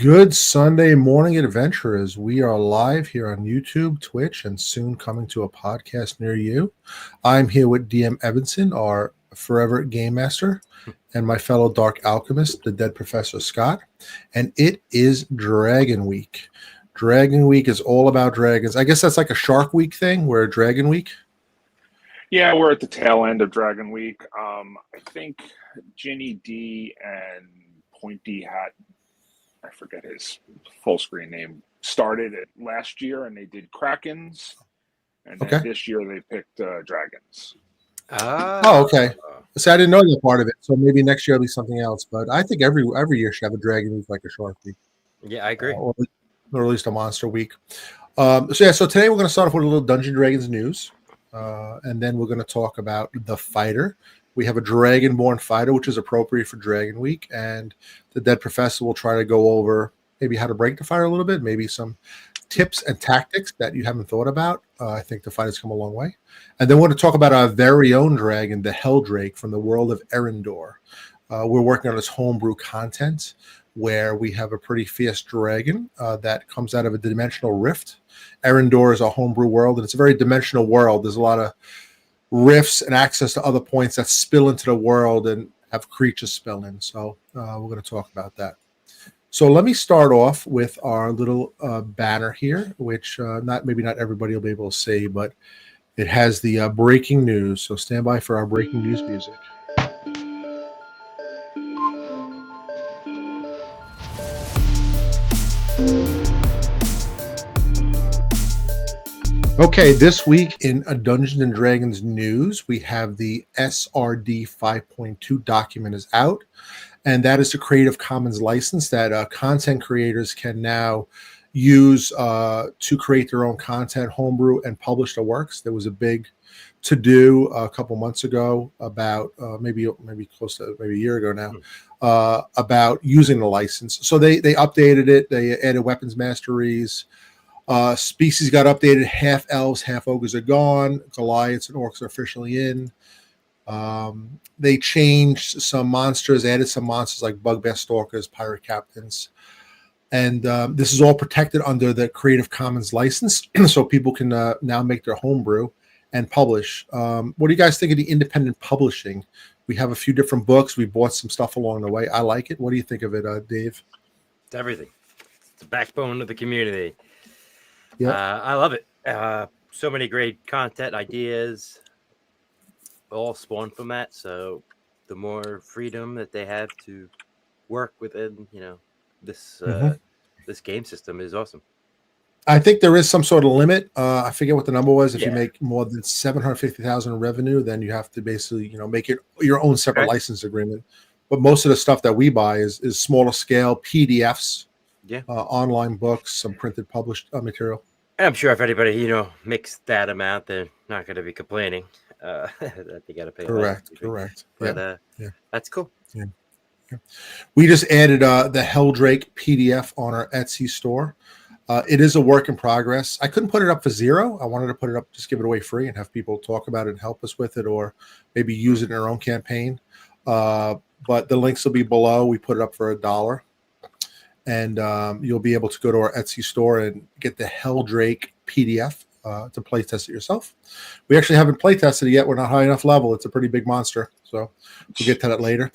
Good Sunday morning, adventurers. We are live here on YouTube, Twitch, and soon coming to a podcast near you. I'm here with DM Evanson, our forever game master, and my fellow dark alchemist, the dead Professor Scott. And it is Dragon Week. Dragon Week is all about dragons. I guess that's like a Shark Week thing. We're Dragon Week. Yeah, we're at the tail end of Dragon Week. I think Ginny D and Pointy Hat, I forget his full screen name, started it last year and they did Krakens. And then this year they picked dragons. Oh, okay. So I didn't know that part of it. So maybe next year it'll be something else. But I think every year should have a Dragon Week like a Shark Week. Yeah, I agree. Or at least a Monster Week. So today we're going to start off with a little Dungeons and Dragons news. And then we're going to talk about the fighter. We have a Dragonborn fighter, which is appropriate for Dragon Week. And the Dead Professor will try to go over maybe how to break the fighter a little bit, maybe some tips and tactics that you haven't thought about. I think the fighter's come a long way. And then we're going to talk about our very own dragon, the Heldrake from the world of Errata. We're working on this homebrew content where we have a pretty fierce dragon that comes out of a dimensional rift. Errata is a homebrew world, and it's a very dimensional world. There's a lot of rifts and access to other points that spill into the world and have creatures spill in. So we're going to talk about that. So let me start off with our little banner here, which maybe not everybody will be able to see, but it has the breaking news. So stand by for our breaking news music. Okay, this week in Dungeons and Dragons news, we have the SRD 5.2 document is out, and that is the Creative Commons license that content creators can now use to create their own content, homebrew, and publish their works. There was a big to-do a couple months ago about maybe close to maybe a year ago now about using the license. So they updated it. They added weapons masteries. Species got updated. Half elves, half ogres are gone. Goliaths and orcs are officially in. They changed some monsters, added some monsters like bugbear stalkers, pirate captains. And this is all protected under the Creative Commons license, so people can now make their homebrew and publish. What do you guys think of the independent publishing? We have a few different books. We bought some stuff along the way. I like it. What do you think of it, Dave? It's everything. It's the backbone of the community. Yeah, I love it. So many great content ideas, all spawn from that. So the more freedom that they have to work within, this this game system is awesome. I think there is some sort of limit. I forget what the number was. If you make more than 750,000 in revenue, then you have to basically, make it your own separate license agreement. But most of the stuff that we buy is smaller scale PDFs. Yeah, online books, some printed published material. And I'm sure if anybody makes that amount, they're not going to be complaining that they got to pay. Correct. But that's cool. Yeah. We just added the Heldrake PDF on our Etsy store. It is a work in progress. I couldn't put it up for $0. I wanted to put it up, just give it away free, and have people talk about it and help us with it, or maybe use it in their own campaign. But the links will be below. We put it up for $1. And you'll be able to go to our Etsy store and get the Heldrake PDF to play test it yourself. We actually haven't play tested it yet. We're not high enough level. It's a pretty big monster. So we'll get to that later.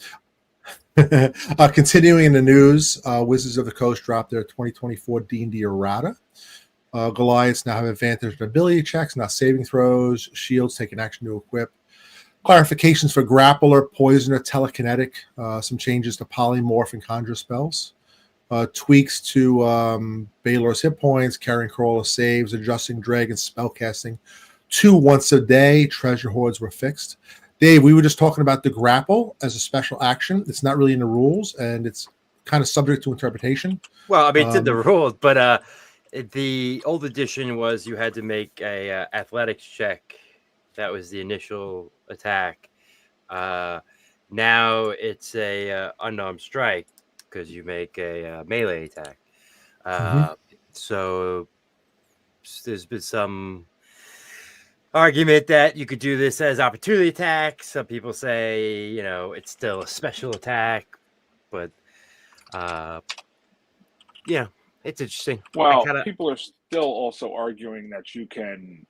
Continuing in the news, Wizards of the Coast dropped their 2024 D&D Errata. Goliaths now have advantage on ability checks, not saving throws. Shields take an action to equip. Clarifications for Grappler, Poisoner, Telekinetic. Some changes to Polymorph and Conjure spells. Tweaks to Baylor's hit points, carrying crawler saves, adjusting dragon spellcasting to once a day. Treasure hoards were fixed. Dave, we were just talking about the grapple as a special action. It's not really in the rules, and it's kind of subject to interpretation. Well, I mean, it's in the rules, but the old edition was you had to make a athletics check. That was the initial attack. Now it's a unarmed strike, because you make a melee attack. So there's been some argument that you could do this as opportunity attack. Some people say, it's still a special attack, but Yeah, it's interesting. I Well, kind of people are still also arguing that you can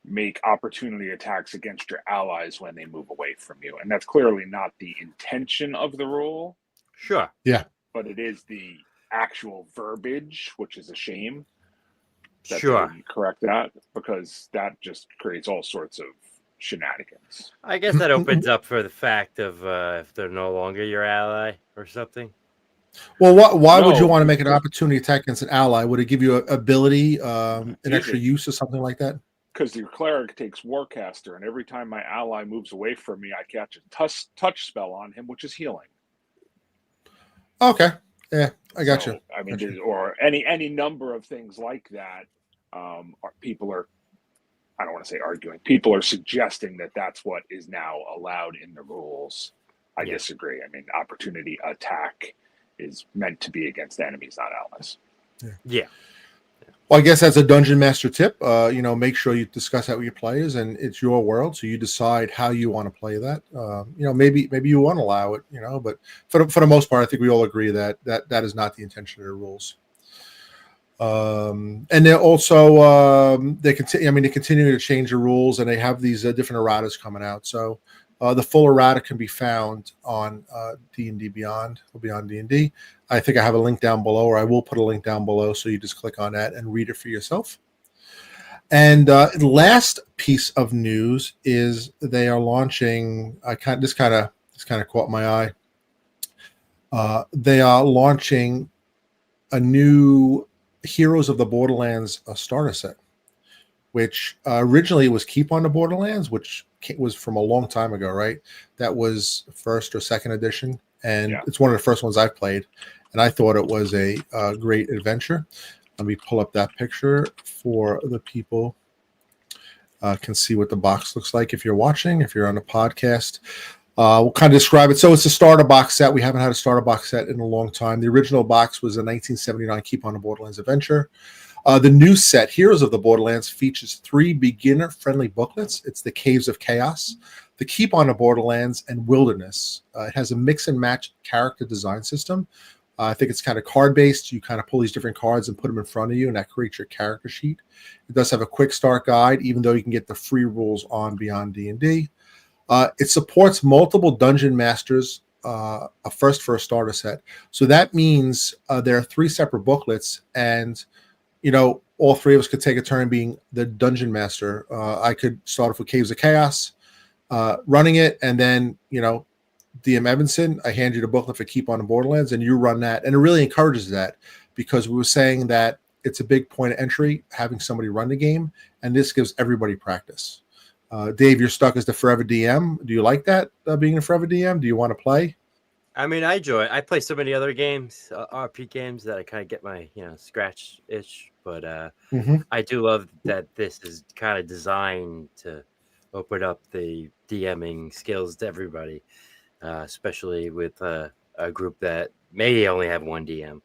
make opportunity attacks against your allies when they move away from you. And that's clearly not the intention of the rule, sure. Yeah. but it is the actual verbiage, which is a shame that they Sure. didn't correct that, because that just creates all sorts of shenanigans. I guess that opens up for the fact of if they're no longer your ally or something. Well, why would you No, want to make an because opportunity attack against an ally? Would it give you an ability, an extra easy. use or something like that? Because your cleric takes Warcaster, and every time my ally moves away from me, I catch a touch spell on him, which is healing. Okay. Yeah, I got you. So, I mean, or any number of things like that. People are, I don't want to say arguing. People are suggesting that that's what is now allowed in the rules. I disagree. I mean, opportunity attack is meant to be against enemies, not allies. Yeah. Well, I guess that's a dungeon master tip. Make sure you discuss that with your players, and it's your world, so you decide how you want to play that. Maybe you want to allow it, but for the most part, I think we all agree that is not the intention of the rules. And they're also they continue. I mean, they continue to change the rules, and they have these different erratas coming out. So the full errata can be found on D&D Beyond or Beyond D&D. I think I have a link down below, or I will put a link down below, so you just click on that and read it for yourself. And last piece of news is they are launching. This kind of caught my eye. They are launching a new Heroes of the Borderlands starter set, which originally was Keep on the Borderlands, which was from a long time ago, right? That was first or second edition, and it's one of the first ones I've played, and I thought it was a great adventure. Let me pull up that picture for the people can see what the box looks like if you're watching. If you're on the podcast, we'll kind of describe it. So it's a starter box set. We haven't had a starter box set in a long time. The original box was a 1979 Keep on the Borderlands adventure. The new set, Heroes of the Borderlands, features 3 beginner-friendly booklets. It's the Caves of Chaos, the Keep on the Borderlands, and Wilderness. It has a mix-and-match character design system. I think it's kind of card-based. You kind of pull these different cards and put them in front of you, and that creates your character sheet. It does have a quick start guide, even though you can get the free rules on Beyond D&D. It supports multiple dungeon masters, a first for a starter set. So that means there are 3 separate booklets, and all 3 of us could take a turn being the dungeon master. I could start off with Caves of Chaos, running it, and then DM Evanson, I hand you the booklet for Keep on the Borderlands, and you run that. And it really encourages that, because we were saying that it's a big point of entry having somebody run the game, and this gives everybody practice. Dave, you're stuck as the forever DM. Do you like that, being a forever DM? Do you want to play? I mean, I enjoy it. I play so many other games, RP games, that I kind of get my scratch itch. But I do love that this is kind of designed to open up the DMing skills to everybody, especially with a group that may only have one DM.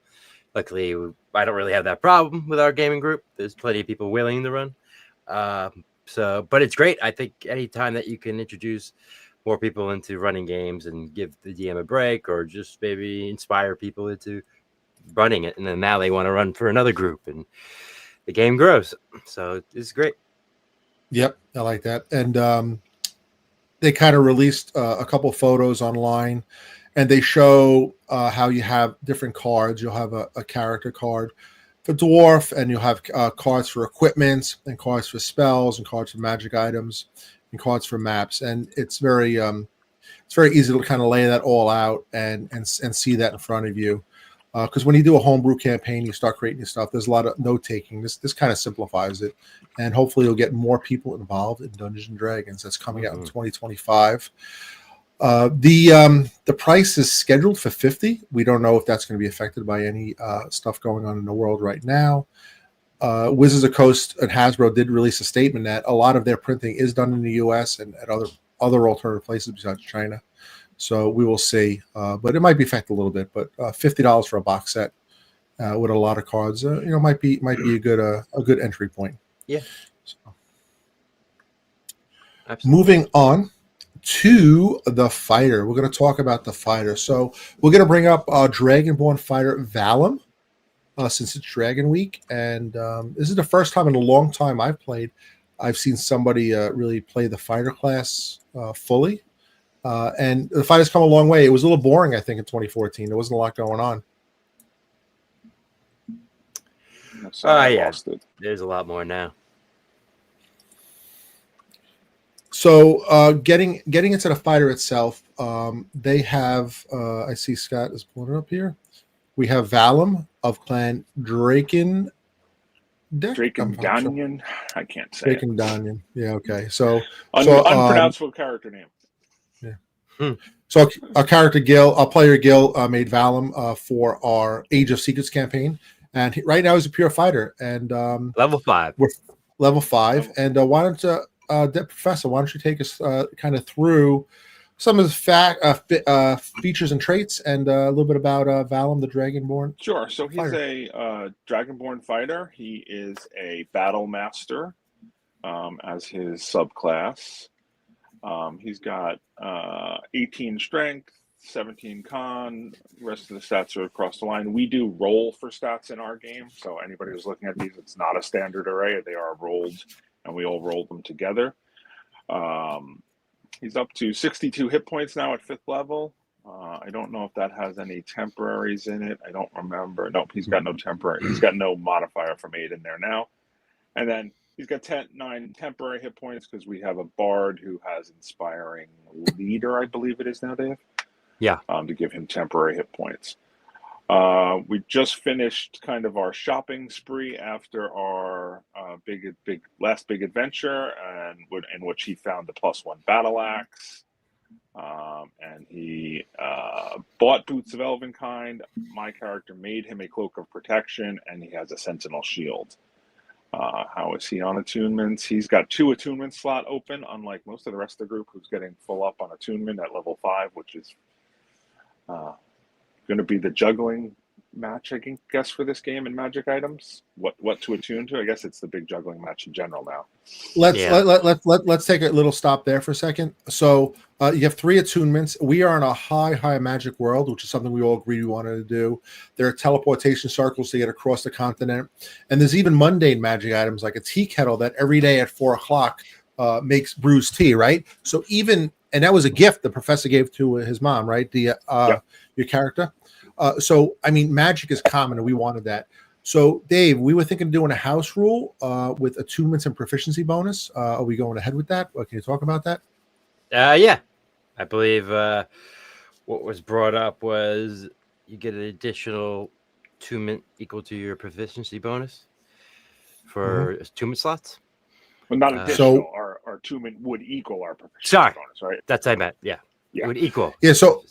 Luckily, I don't really have that problem with our gaming group. There's plenty of people willing to run. But it's great. I think anytime that you can introduce more people into running games and give the DM a break, or just maybe inspire people into running it, and then now they want to run for another group, and the game grows. So it's great. Yep, I like that. And they kind of released a couple photos online, and they show how you have different cards. You'll have a character card for dwarf, and you'll have cards for equipment, and cards for spells, and cards for magic items, and cards for maps. And it's very easy to kind of lay that all out and see that in front of you. Because when you do a homebrew campaign, you start creating your stuff. There's a lot of note taking. This kind of simplifies it, and hopefully you'll get more people involved in Dungeons and Dragons. That's coming out in 2025. The price is scheduled for $50. We don't know if that's going to be affected by any stuff going on in the world right now. Wizards of the Coast and Hasbro did release a statement that a lot of their printing is done in the U.S. and at other alternative places besides China. So we will see, but it might be affected a little bit. But $50 for a box set with a lot of cards, might be a good entry point. Yeah. So. Absolutely. Moving on to the fighter, we're going to talk about the fighter. So we're going to bring up Dragonborn fighter Valum. since it's Dragon Week, and this is the first time in a long time I've seen somebody really play the fighter class fully. And the fight has come a long way. It was a little boring, I think, in 2014. There wasn't a lot going on. Yeah, there's a lot more now. So getting into the fighter itself, they have, I see Scott is pulling it up here. We have Valum of Clan Draken. Danyan. I can't say Draken Danyan. Yeah, okay. So unpronounceable character name. Yeah. So our character Gil, our player Gil, made Valum for our Age of Secrets campaign, and right now he's a pure fighter and level 5. We're level 5, and why don't Professor? Why don't you take us kind of through some of the features and traits, and a little bit about Valum, the Dragonborn? Sure. So he's a Dragonborn fighter. He is a battle master as his subclass. He's got 18 strength, 17 con. The rest of the stats are across the line. We do roll for stats in our game. So anybody who's looking at these, it's not a standard array. They are rolled, and we all roll them together. He's up to 62 hit points now at 5th level. I don't know if that has any temporaries in it. I don't remember. Nope, he's got no temporary. He's got no modifier from 8 in there now. And then he's got 9 temporary hit points because we have a bard who has inspiring leader, I believe it is now, Dave. Yeah. To give him temporary hit points. We just finished kind of our shopping spree after our last big adventure, and in which he found the +1 battle axe. And he bought Boots of Elvenkind. My character made him a Cloak of Protection, and he has a Sentinel Shield. How is he on attunements? He's got 2 attunement slot open, unlike most of the rest of the group who's getting full up on attunement at level 5, which is going to be the juggling match, I guess, for this game in magic items. What to attune to? I guess it's the big juggling match in general now. Let's take a little stop there for a second. So you have 3 attunements. We are in a high magic world, which is something we all agreed we wanted to do. There are teleportation circles to get across the continent, and there's even mundane magic items like a tea kettle that every day at 4:00 makes brews tea, right? So and that was a gift the professor gave to his mom, right? Your character. So I mean, magic is common, and we wanted that. So, Dave, we were thinking of doing a house rule with attunements and proficiency bonus. Are we going ahead with that? Can you talk about that? Yeah. I believe what was brought up was you get an additional attunement equal to your proficiency bonus for attunement slots. Well, not additional. Our attunement would equal our proficiency bonus, right? That's what I meant. Yeah. It would equal. Yeah. So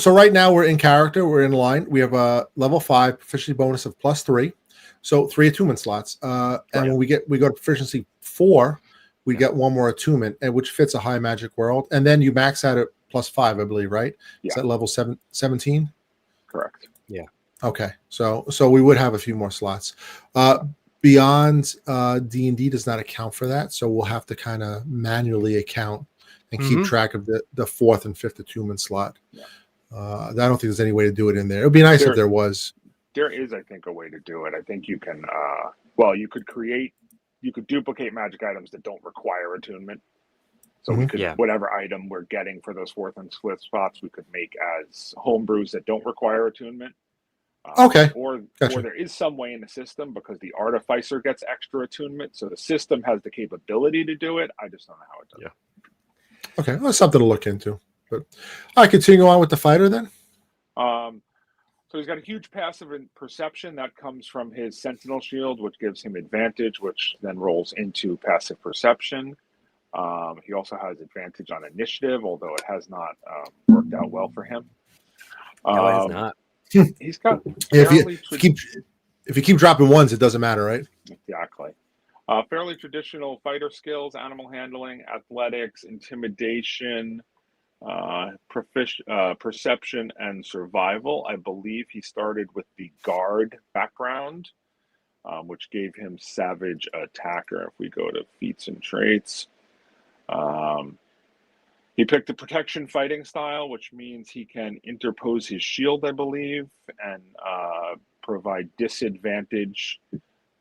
right now we're in character. We're in line. We have a level 5 proficiency bonus of +3. So 3 attunement slots. And when we go to proficiency 4, we get 1 more attunement, which fits a high magic world. And then you max out at +5, I believe, right? Yeah. Is that level 17? Correct. Yeah. Okay. So we would have a few more slots. Beyond D&D does not account for that. So we'll have to kind of manually account and keep track of the 4th and 5th attunement slot. Yeah. I don't think there's any way to do it in there. It would be nice if there was. There is, I think, a way to do it. I think you can, you could duplicate magic items that don't require attunement. So we could, whatever item we're getting for those 4th and 5th spots, we could make as homebrews that don't require attunement. Or there is some way in the system, because the artificer gets extra attunement. So the system has the capability to do it. I just don't know how it does. Yeah. Okay, well, that's something to look into. But I continue on with the fighter then. So he's got a huge passive in perception that comes from his Sentinel Shield, which gives him advantage, which then rolls into passive perception. He also has advantage on initiative, although it has not worked out well for him. No, it has not. He's got if you keep dropping ones, it doesn't matter, right? Exactly. Fairly traditional fighter skills: animal handling, athletics, intimidation, perception, and survival. I believe he started with the guard background, which gave him savage attacker. If we go to feats and traits, He picked the protection fighting style, which means he can interpose his shield, I believe, and provide disadvantage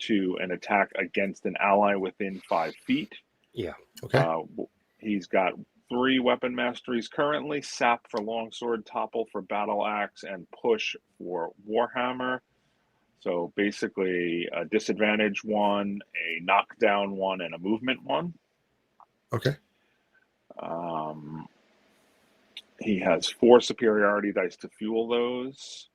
to an attack against an ally within 5 feet. Yeah. Okay. He's got 3 weapon masteries currently: Sap for longsword, Topple for battle axe, and Push for warhammer. So basically a disadvantage 1, a knockdown 1, and a movement 1. Okay. He has 4 superiority dice to fuel those.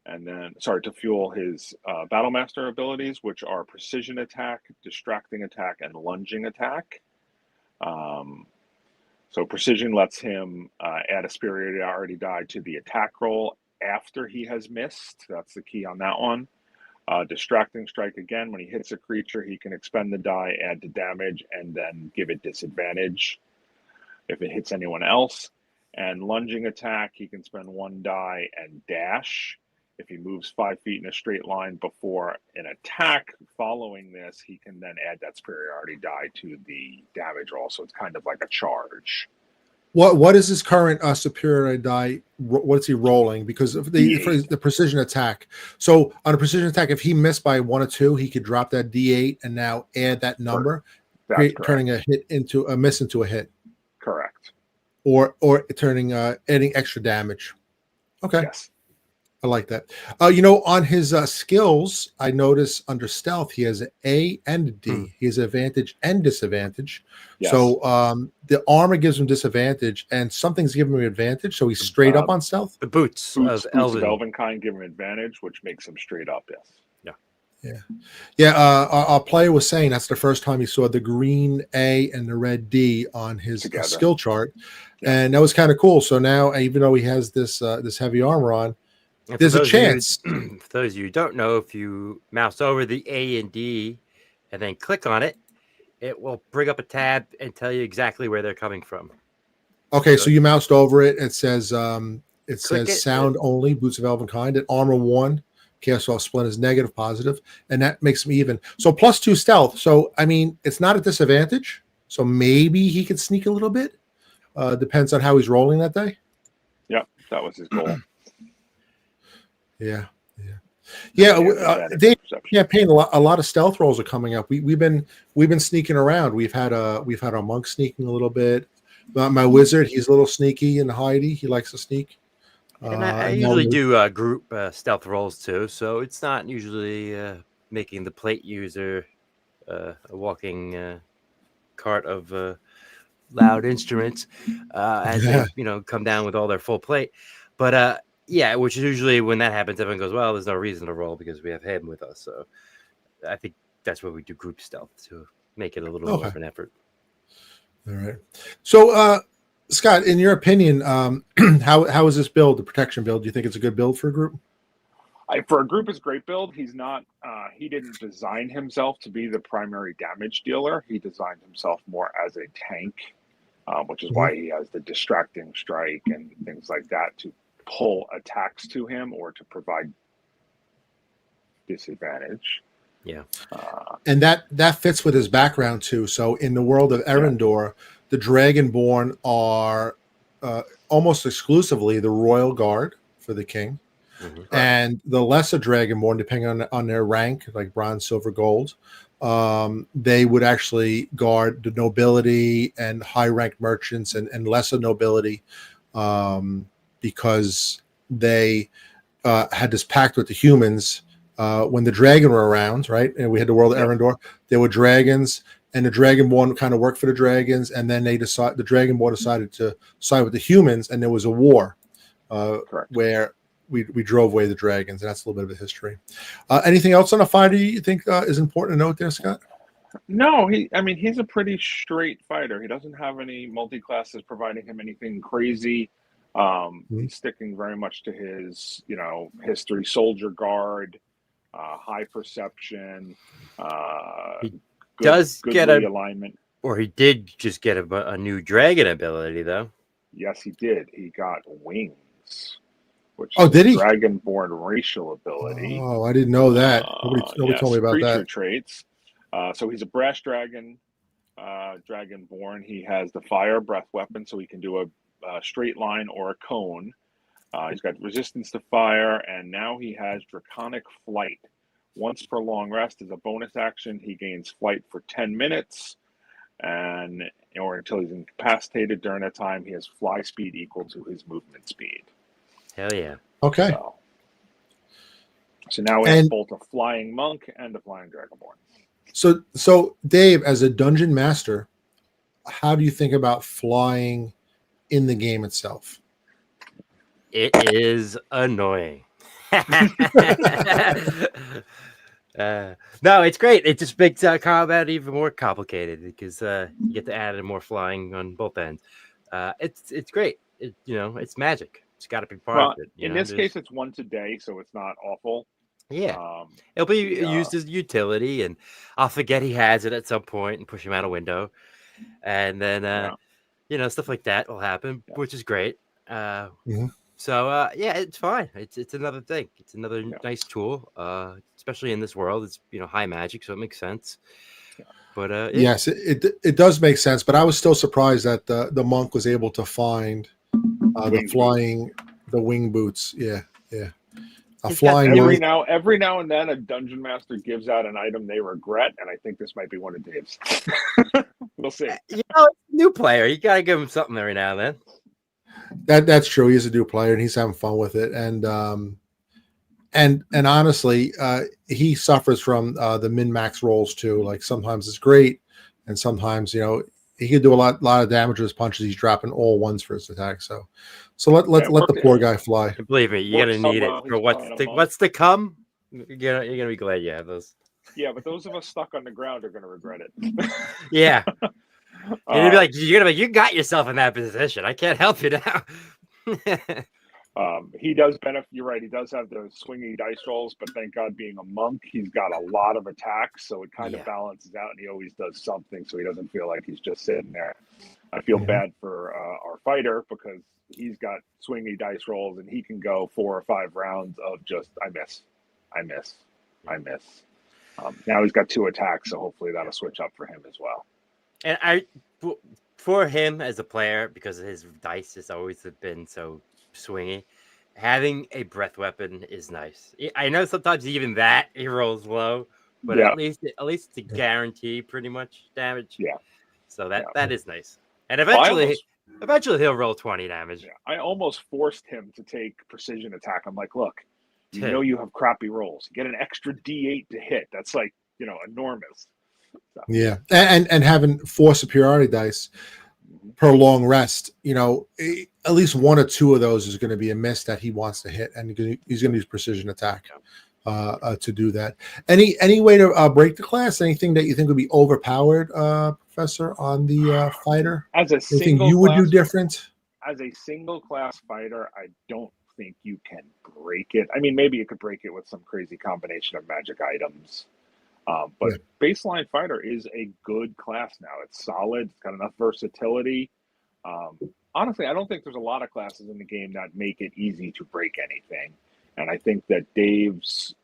And then, to fuel his Battlemaster abilities, which are precision attack, distracting attack, and lunging attack. So precision lets him add a superiority die to the attack roll after he has missed. That's the key on that one. Distracting strike, again, when he hits a creature, he can expend the die, add to damage, and then give it disadvantage if it hits anyone else. And lunging attack, he can spend 1 die and dash. If he moves 5 feet in a straight line before an attack following this, he can then add that superiority die to the damage roll. So it's kind of like a charge. What is his current superiority die? What's he rolling? Because of the precision attack. So on a precision attack, if he missed by 1 or 2, he could drop that D8 and now add that number, turning a hit into a miss into a hit. Correct. Or turning adding extra damage. Okay. Yes. I like that. On his skills, I notice under stealth he has an A and a D. He has advantage and disadvantage. Yes. So the armor gives him disadvantage, and something's giving him advantage. So he's straight up on stealth. The boots of Elvenkind give him advantage, which makes him straight up. Yes. Yeah. Our player was saying that's the first time he saw the green A and the red D on his skill chart, and that was kind of cool. So now, even though he has this heavy armor on, there's a chance. For those of you who don't know, if you mouse over the A and D and then click on it, it will bring up a tab and tell you exactly where they're coming from. Okay, so you moused over it. It says sound only, boots of Elvenkind, and armor 1. Cast off splint is negative, positive, and that makes him even. So +2 stealth. So I mean, it's not a disadvantage. So maybe he could sneak a little bit. Depends on how he's rolling that day. Yep, that was his goal. Yeah. Payne, a lot of stealth rolls are coming up. We've been sneaking around. We've had our monk sneaking a little bit. My wizard, he's a little sneaky and hidey. He likes to sneak. And I usually do group stealth rolls too, so it's not usually making the plate user a walking cart of loud instruments as they come down with all their full plate. But which is usually when that happens, everyone goes, well, there's no reason to roll because we have him with us. So I think that's where we do group stealth to make it a little more of an effort. All right. So, Scott, in your opinion, how is this build, the protection build? Do you think it's a good build for a group? For a group, it's a great build. He's not. He didn't design himself to be the primary damage dealer. He designed himself more as a tank, which is why he has the distracting strike and things like that to pull attacks to him or to provide disadvantage. Yeah. And that fits with his background too. So in the world of Erendor, the Dragonborn are almost exclusively the royal guard for the king. Mm-hmm. And the lesser Dragonborn, depending on their rank, like bronze, silver, gold, they would actually guard the nobility and high-ranked merchants and lesser nobility, because they had this pact with the humans when the dragon were around, right? And we had the world of Erendor. There were dragons, and the Dragonborn kind of worked for the dragons, and then the Dragonborn decided to side with the humans, and there was a war where we drove away the dragons, and that's a little bit of a history. Anything else on the fighter you think is important to note there, Scott? No, he's a pretty straight fighter. He doesn't have any multi-classes providing him anything crazy. He's sticking very much to his, history, soldier guard, high perception. He does get alignment. Or he did just get a new dragon ability, though. Yes, he did. He got wings, which did he? Dragonborn racial ability. Oh, I didn't know that. Nobody told me about creature that. Traits. So he's a brass dragon. Dragonborn, he has the fire breath weapon, so he can do a straight line or a cone. He's got resistance to fire, and now he has draconic flight. Once per long rest as a bonus action, he gains flight for 10 minutes, or until he's incapacitated. During that time, he has fly speed equal to his movement speed. Hell yeah. Okay. So now we have both a flying monk and a flying dragonborn. So Dave, as a dungeon master, how do you think about flying in the game itself? It is annoying. No, it's great. It just makes combat even more complicated because you get to add more flying on both ends. It's great. It's magic. It's got to be part of it. In this case, it's once a day, so it's not awful. Yeah, it'll be used as utility, and I'll forget he has it at some point and push him out a window, and then stuff like that will happen, which is great. So it's fine. It's another thing. It's another nice tool, especially in this world. It's high magic, so it makes sense. But yes, it does make sense. But I was still surprised that the monk was able to find the wing boots. Yeah. Every now and then, a dungeon master gives out an item they regret, and I think this might be one of Dave's. We'll see. New player, you gotta give him something every now and then. That's true. He's a new player, and he's having fun with it. And honestly, he suffers from the min-max rolls too. Like sometimes it's great, and sometimes he could do a lot of damage with his punches. He's dropping all ones for his attack. So let the poor guy fly. Believe me, you're gonna need it for what's to come. You're gonna be glad you have those. Yeah, but those of us stuck on the ground are gonna regret it. Yeah, you're gonna be like, you got yourself in that position. I can't help you now. He does benefit. You're right. He does have the swingy dice rolls, but thank God, being a monk, he's got a lot of attacks, so it kind of balances out, and he always does something, so he doesn't feel like he's just sitting there. I feel bad for our fighter because he's got swingy dice rolls, and he can go 4 or 5 rounds of just I miss. Now he's got 2 attacks, so hopefully that'll switch up for him as well. And for him as a player, because his dice has always been so swingy, having a breath weapon is nice. I know sometimes even that he rolls low, but at least to guarantee pretty much damage. Yeah. So that is nice. And eventually he'll roll 20 damage. Yeah. I almost forced him to take precision attack. I'm like, look, you have crappy rolls. Get an extra D8 to hit. That's like, enormous. So. Yeah. And having 4 superiority dice per long rest, at least 1 or 2 of those is going to be a miss that he wants to hit, and he's going to use precision attack to do that. Any way to break the class? Anything that you think would be overpowered, Professor, on the fighter? As a anything you would do different? As a single class fighter, I don't think you can break it. I mean, maybe you could break it with some crazy combination of magic items. But baseline fighter is a good class now. It's solid. It's got enough versatility. Honestly, I don't think there's a lot of classes in the game that make it easy to break anything. And I think that Dave's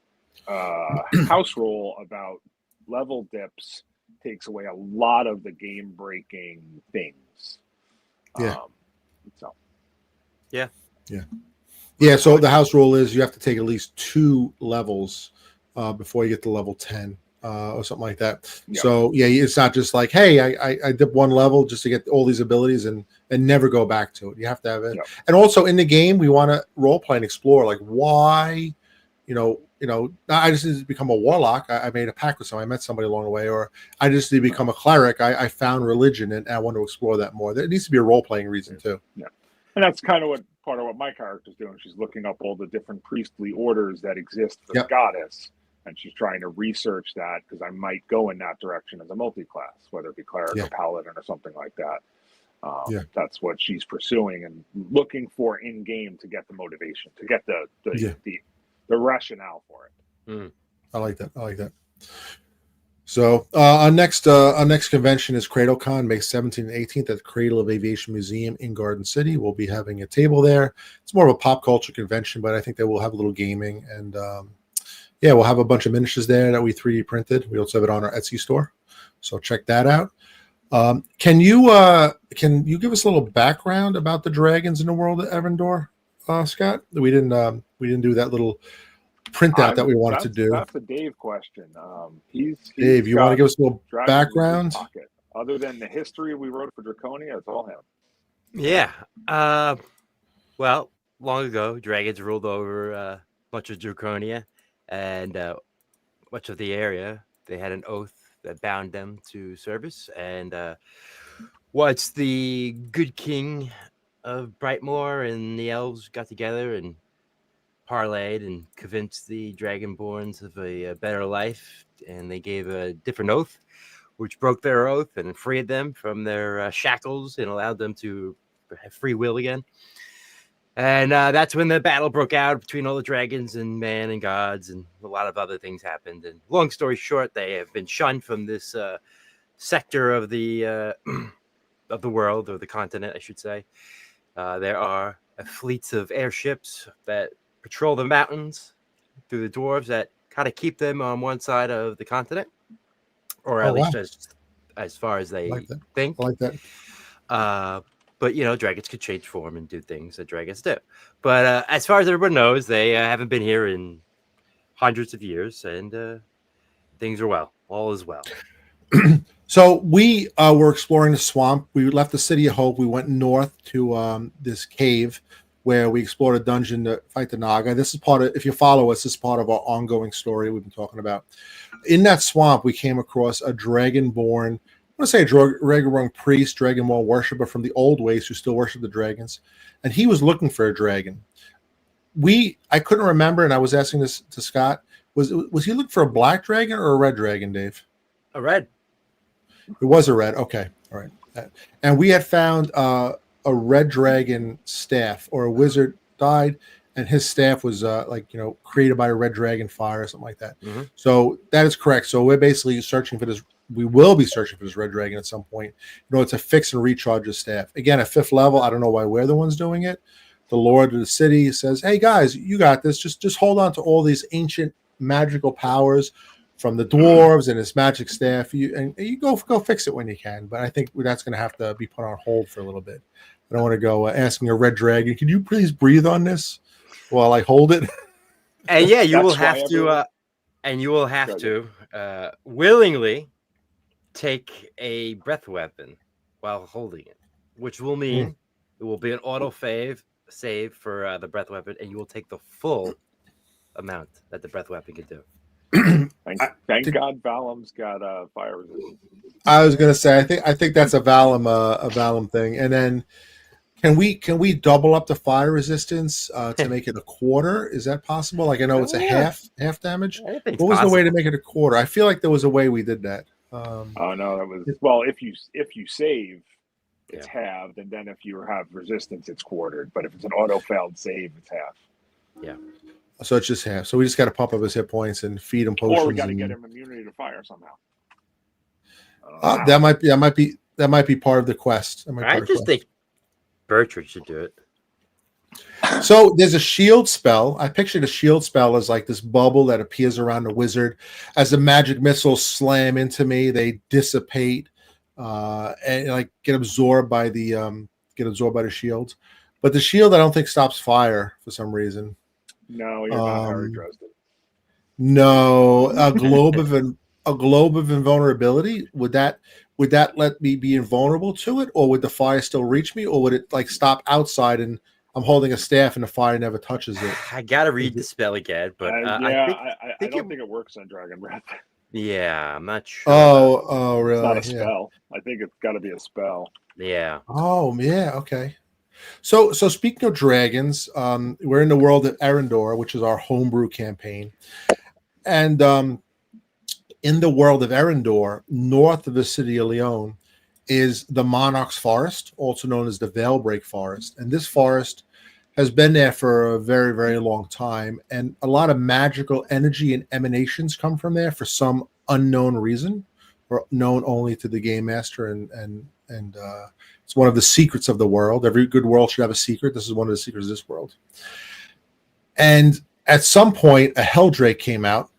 house rule about level dips takes away a lot of the game-breaking things. So the house rule is you have to take at least 2 levels before you get to level 10. Or something like that. Yeah. So it's not just like, hey, I dip 1 level just to get all these abilities and never go back to it. You have to have it. Yeah. And also in the game, we want to role play and explore, like why, I just need to become a warlock. I made a pact with someone. I met somebody along the way, or I just need to become a cleric. I found religion and I want to explore that more. There needs to be a role playing reason too. Yeah. And that's kind of part of what my character's doing. She's looking up all the different priestly orders that exist for the goddess. And she's trying to research that because I might go in that direction as a multi-class, whether it be cleric or paladin or something like that. That's what she's pursuing and looking for in game to get the motivation, to get the rationale for it. I like that. So our next convention is CradleCon, May 17th and 18th at the Cradle of Aviation Museum in Garden City. We'll be having a table there. It's more of a pop culture convention, but I think that we'll have a little gaming and. We'll have a bunch of miniatures there that we 3D printed. We also have it on our Etsy store, so check that out. Can you give us a little background about the dragons in the world of Evandor, Scott? We didn't do that little printout that we wanted to do. That's a Dave question. He's Dave, you want to got give us a little dragons in his background? pocket. Other than the history we wrote for Draconia, it's all him. Yeah. Well, long ago, dragons ruled over much of Draconia and much of the area. They had an oath that bound them to service. And once the good king of Brightmoor and the elves got together and parlayed and convinced the dragonborns of a better life, and they gave a different oath, which broke their oath and freed them from their shackles and allowed them to have free will again. And that's when the battle broke out between all the dragons and man and gods, and a lot of other things happened. And long story short, they have been shunned from this sector of the world, or the continent, I should say. There are fleets of airships that patrol the mountains through the dwarves that kind of keep them on one side of the continent, or at least as far as they think. I like that. But, dragons could change form and do things that dragons do. But as far as everyone knows, they haven't been here in hundreds of years, and things are well. All is well. So we were exploring the swamp. We left the City of Hope. We went north to this cave where we explored a dungeon to fight the Naga. This is part of, if you follow us, this is part of our ongoing story we've been talking about. In that swamp, we came across a dragonborn, I want to say a dragonborn priest, dragonborn worshiper from the old ways who still worship the dragons. And he was looking for a dragon. I couldn't remember, and I was asking this to Scott, was he looking for a black dragon or a red dragon, Dave? A red. It was a red. Okay. All right. And we had found a red dragon staff, or a wizard died, and his staff was created by a red dragon fire or something like that. Mm-hmm. So that is correct. So we're basically searching for this. We will be searching for this red dragon at some point in order to fix and recharge the staff. Again, at 5th level, I don't know why we're the ones doing it. The Lord of the city says, "Hey guys, you got this. Just hold on to all these ancient magical powers from the dwarves and his magic staff. You go fix it when you can." But I think that's going to have to be put on hold for a little bit. I don't want to go asking a red dragon, "Can you please breathe on this while I hold it?" And yeah, you will have to willingly take a breath weapon while holding it, which will mean it will be an auto save for the breath weapon, and you will take the full amount that the breath weapon can do. Thank God Valem's got fire resistance. I was going to say, I think that's a Valem thing. And then can we double up the fire resistance to make it a quarter? Is that possible? Like, I know it's a half damage. What was the way to make it a quarter? I feel like there was a way we did that. Oh no, that was if you save, it's halved, and then if you have resistance, it's quartered. But if it's an auto failed save, it's half. Yeah. So it's just half. So we just got to pump up his hit points and feed him potions. Or we got to get him immunity to fire somehow. That might be part of the quest. I just think Bertrand should do it. So there's a shield spell. I pictured a shield spell as like this bubble that appears around the wizard. As the magic missiles slam into me, they dissipate and like get absorbed by the shield. But the shield, I don't think, stops fire for some reason. No, you're not Harry Dresden. No, a globe of invulnerability. Would that let me be invulnerable to it, or would the fire still reach me, or would it like stop outside and I'm holding a staff and the fire never touches it? I gotta read the spell again, but I don't think it works on Dragon Breath. Yeah, I'm not sure. Oh, really? It's not a spell. I think it's got to be a spell. Yeah. Oh, yeah. Okay. So speaking of dragons, we're in the world of Errandor, which is our homebrew campaign, and in the world of Errandor, north of the city of Lyon, is the Monarch's Forest, also known as the Veilbreak Forest, and this forest has been there for a very, very long time, and a lot of magical energy and emanations come from there for some unknown reason, or known only to the game master, and it's one of the secrets of the world. Every good world should have a secret. This is one of the secrets of this world. And at some point, a Helldrake came out.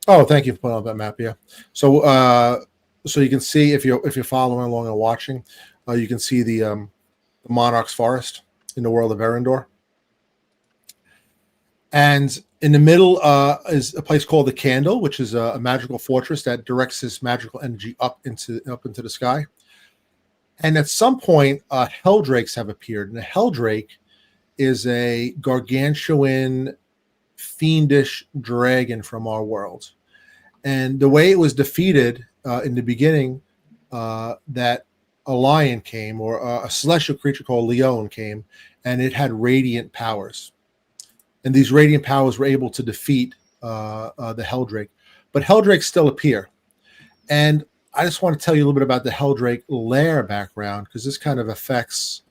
Oh, thank you for putting on that map. Yeah. So So you can see if you're following along and watching, you can see the Monarch's Forest in the world of Erendor. And in the middle is a place called the Candle, which is a magical fortress that directs this magical energy up into the sky. And at some point, Heldrakes have appeared, and a Heldrake is a gargantuan, fiendish dragon from our world. And the way it was defeated in the beginning, that a lion came, or a celestial creature called Leon came, and it had radiant powers. And these radiant powers were able to defeat the Heldrake. But Heldrakes still appear. And I just want to tell you a little bit about the Heldrake lair background, because this kind of affects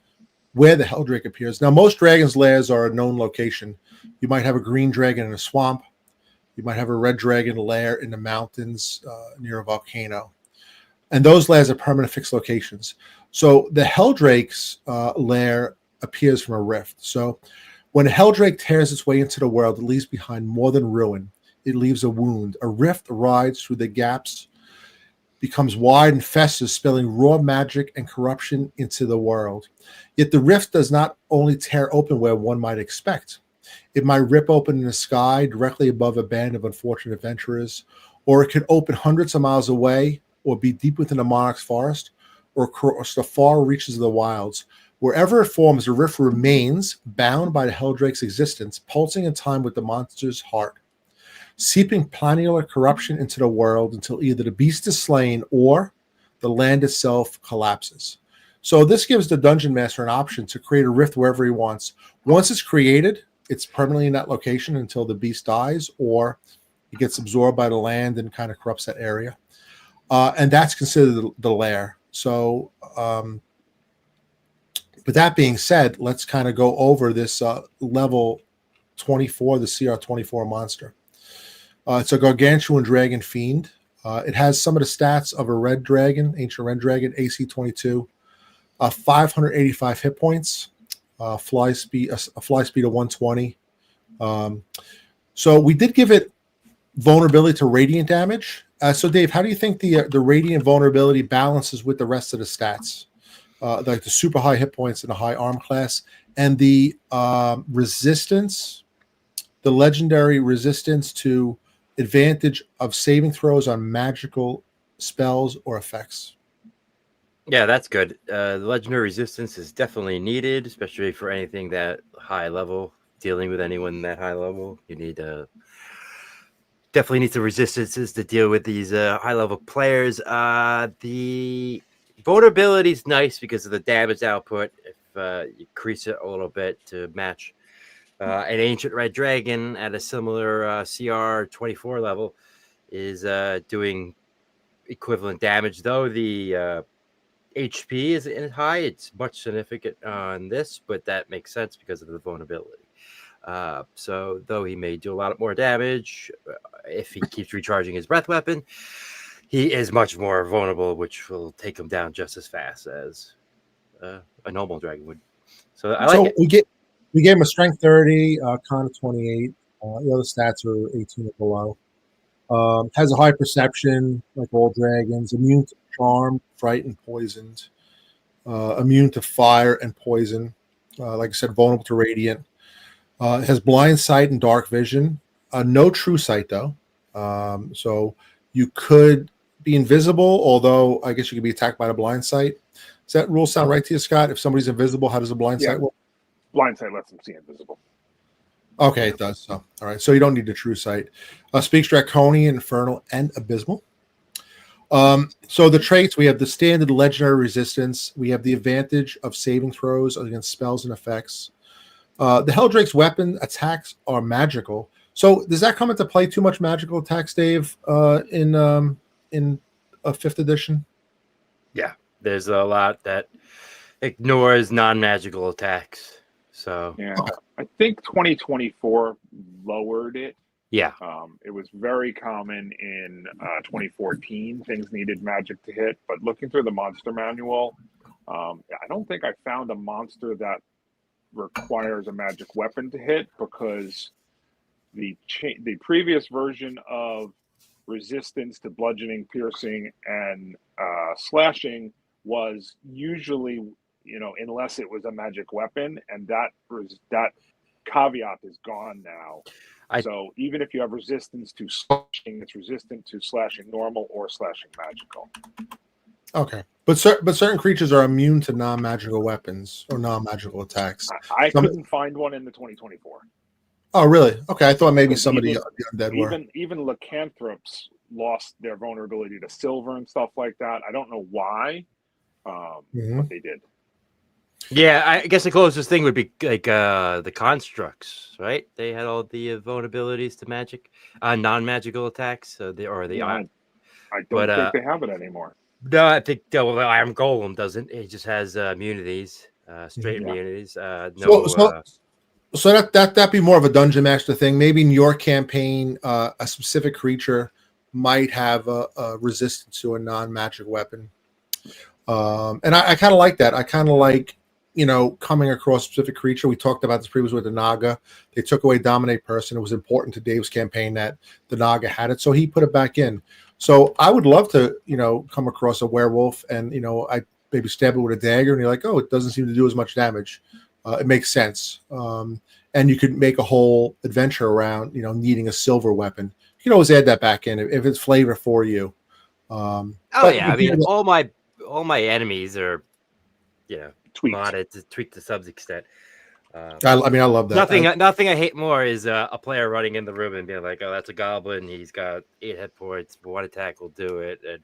where the Heldrake appears. Now, most dragons' lairs are a known location. You might have a green dragon in a swamp. You might have a red dragon lair in the mountains near a volcano. And those lairs are permanent fixed locations. So the Heldrake's lair appears from a rift. So when a Heldrake tears its way into the world, it leaves behind more than ruin. It leaves a wound. A rift rides through the gaps, becomes wide and festers, spilling raw magic and corruption into the world. Yet the rift does not only tear open where one might expect. It might rip open in the sky directly above a band of unfortunate adventurers, or it could open hundreds of miles away, or be deep within a monarch's forest, or across the far reaches of the wilds. Wherever it forms, the rift remains bound by the Heldrake's existence, pulsing in time with the monster's heart, seeping planular corruption into the world until either the beast is slain or the land itself collapses. So this gives the dungeon master an option to create a rift wherever he wants. Once it's created, it's permanently in that location until the beast dies, or it gets absorbed by the land and kind of corrupts that area. And that's considered the lair. So, but that being said, let's kind of go over this level 24, the CR24 monster. It's a gargantuan dragon fiend. It has some of the stats of a red dragon, ancient red dragon, AC 22, 585 hit points, a fly speed of 120. So we did give it vulnerability to radiant damage. So Dave, how do you think the radiant vulnerability balances with the rest of the stats, like the super high hit points and the high arm class, and the resistance, the legendary resistance to advantage of saving throws on magical spells or effects? Yeah, that's good. The legendary resistance is definitely needed, especially for anything that high level. Dealing with anyone that high level, you need definitely needs the resistances to deal with these high level players. The vulnerability is nice because of the damage output. If you increase it a little bit to match an ancient red dragon at a similar CR 24 level is doing equivalent damage, though the HP isn't high. It's much significant on this, but that makes sense because of the vulnerability. So though he may do a lot more damage, if he keeps recharging his breath weapon, he is much more vulnerable, which will take him down just as fast as a normal dragon would. So I like it. We gave him a strength 30, con of 28. The other stats are 18 or below. Has a high perception, like all dragons. Immune to charm, fright, and poisoned. Immune to fire and poison. Like I said, vulnerable to radiant. It has blind sight and dark vision. No true sight, though. So you could be invisible, although I guess you could be attacked by the blind sight. Does that rule sound right to you, Scott? If somebody's invisible, how does a blind sight work? Blind sight lets them see invisible. Okay, it does. So, all right. So you don't need the true sight. Speaks draconian, infernal, and abysmal. So the traits, we have the standard legendary resistance. We have the advantage of saving throws against spells and effects. The Heldrake's weapon attacks are magical. So does that come into play? Too much magical attacks, Dave, in a 5th edition? Yeah, there's a lot that ignores non-magical attacks. So yeah, okay. I think 2024 lowered it. Yeah. It was very common in 2014. Things needed magic to hit, but looking through the monster manual, I don't think I found a monster that requires a magic weapon to hit, because the previous version of resistance to bludgeoning, piercing, and slashing was usually, unless it was a magic weapon, and that caveat is gone now. So even if you have resistance to slashing, it's resistant to slashing normal or slashing magical. Okay, but certain creatures are immune to non-magical weapons or non-magical attacks. I couldn't find one in the 2024. Oh, really? Okay, I thought maybe somebody the undead were. Even lycanthropes lost their vulnerability to silver and stuff like that. I don't know why, but they did. Yeah, I guess the closest thing would be like the constructs, right? They had all the vulnerabilities to magic, non-magical attacks. I don't think they have it anymore. No, I think the Iron Golem doesn't. It just has immunities, straight immunities. So that'd be more of a dungeon master thing. Maybe in your campaign, a specific creature might have a resistance to a non-magic weapon, and I kind of like that. I kind of like coming across a specific creature. We talked about this previously with the Naga. They took away Dominate Person. It was important to Dave's campaign that the Naga had it, so he put it back in. So I would love to, come across a werewolf and, I maybe stab it with a dagger and you're like, oh, it doesn't seem to do as much damage. It makes sense. And you could make a whole adventure around, needing a silver weapon. You can always add that back in if it's flavor for you. I mean, all my enemies are, modded to tweak to some extent. I love that. Nothing I hate more is a player running in the room and being like, "Oh, that's a goblin. He's got 8 hit points. 1 attack will do it, and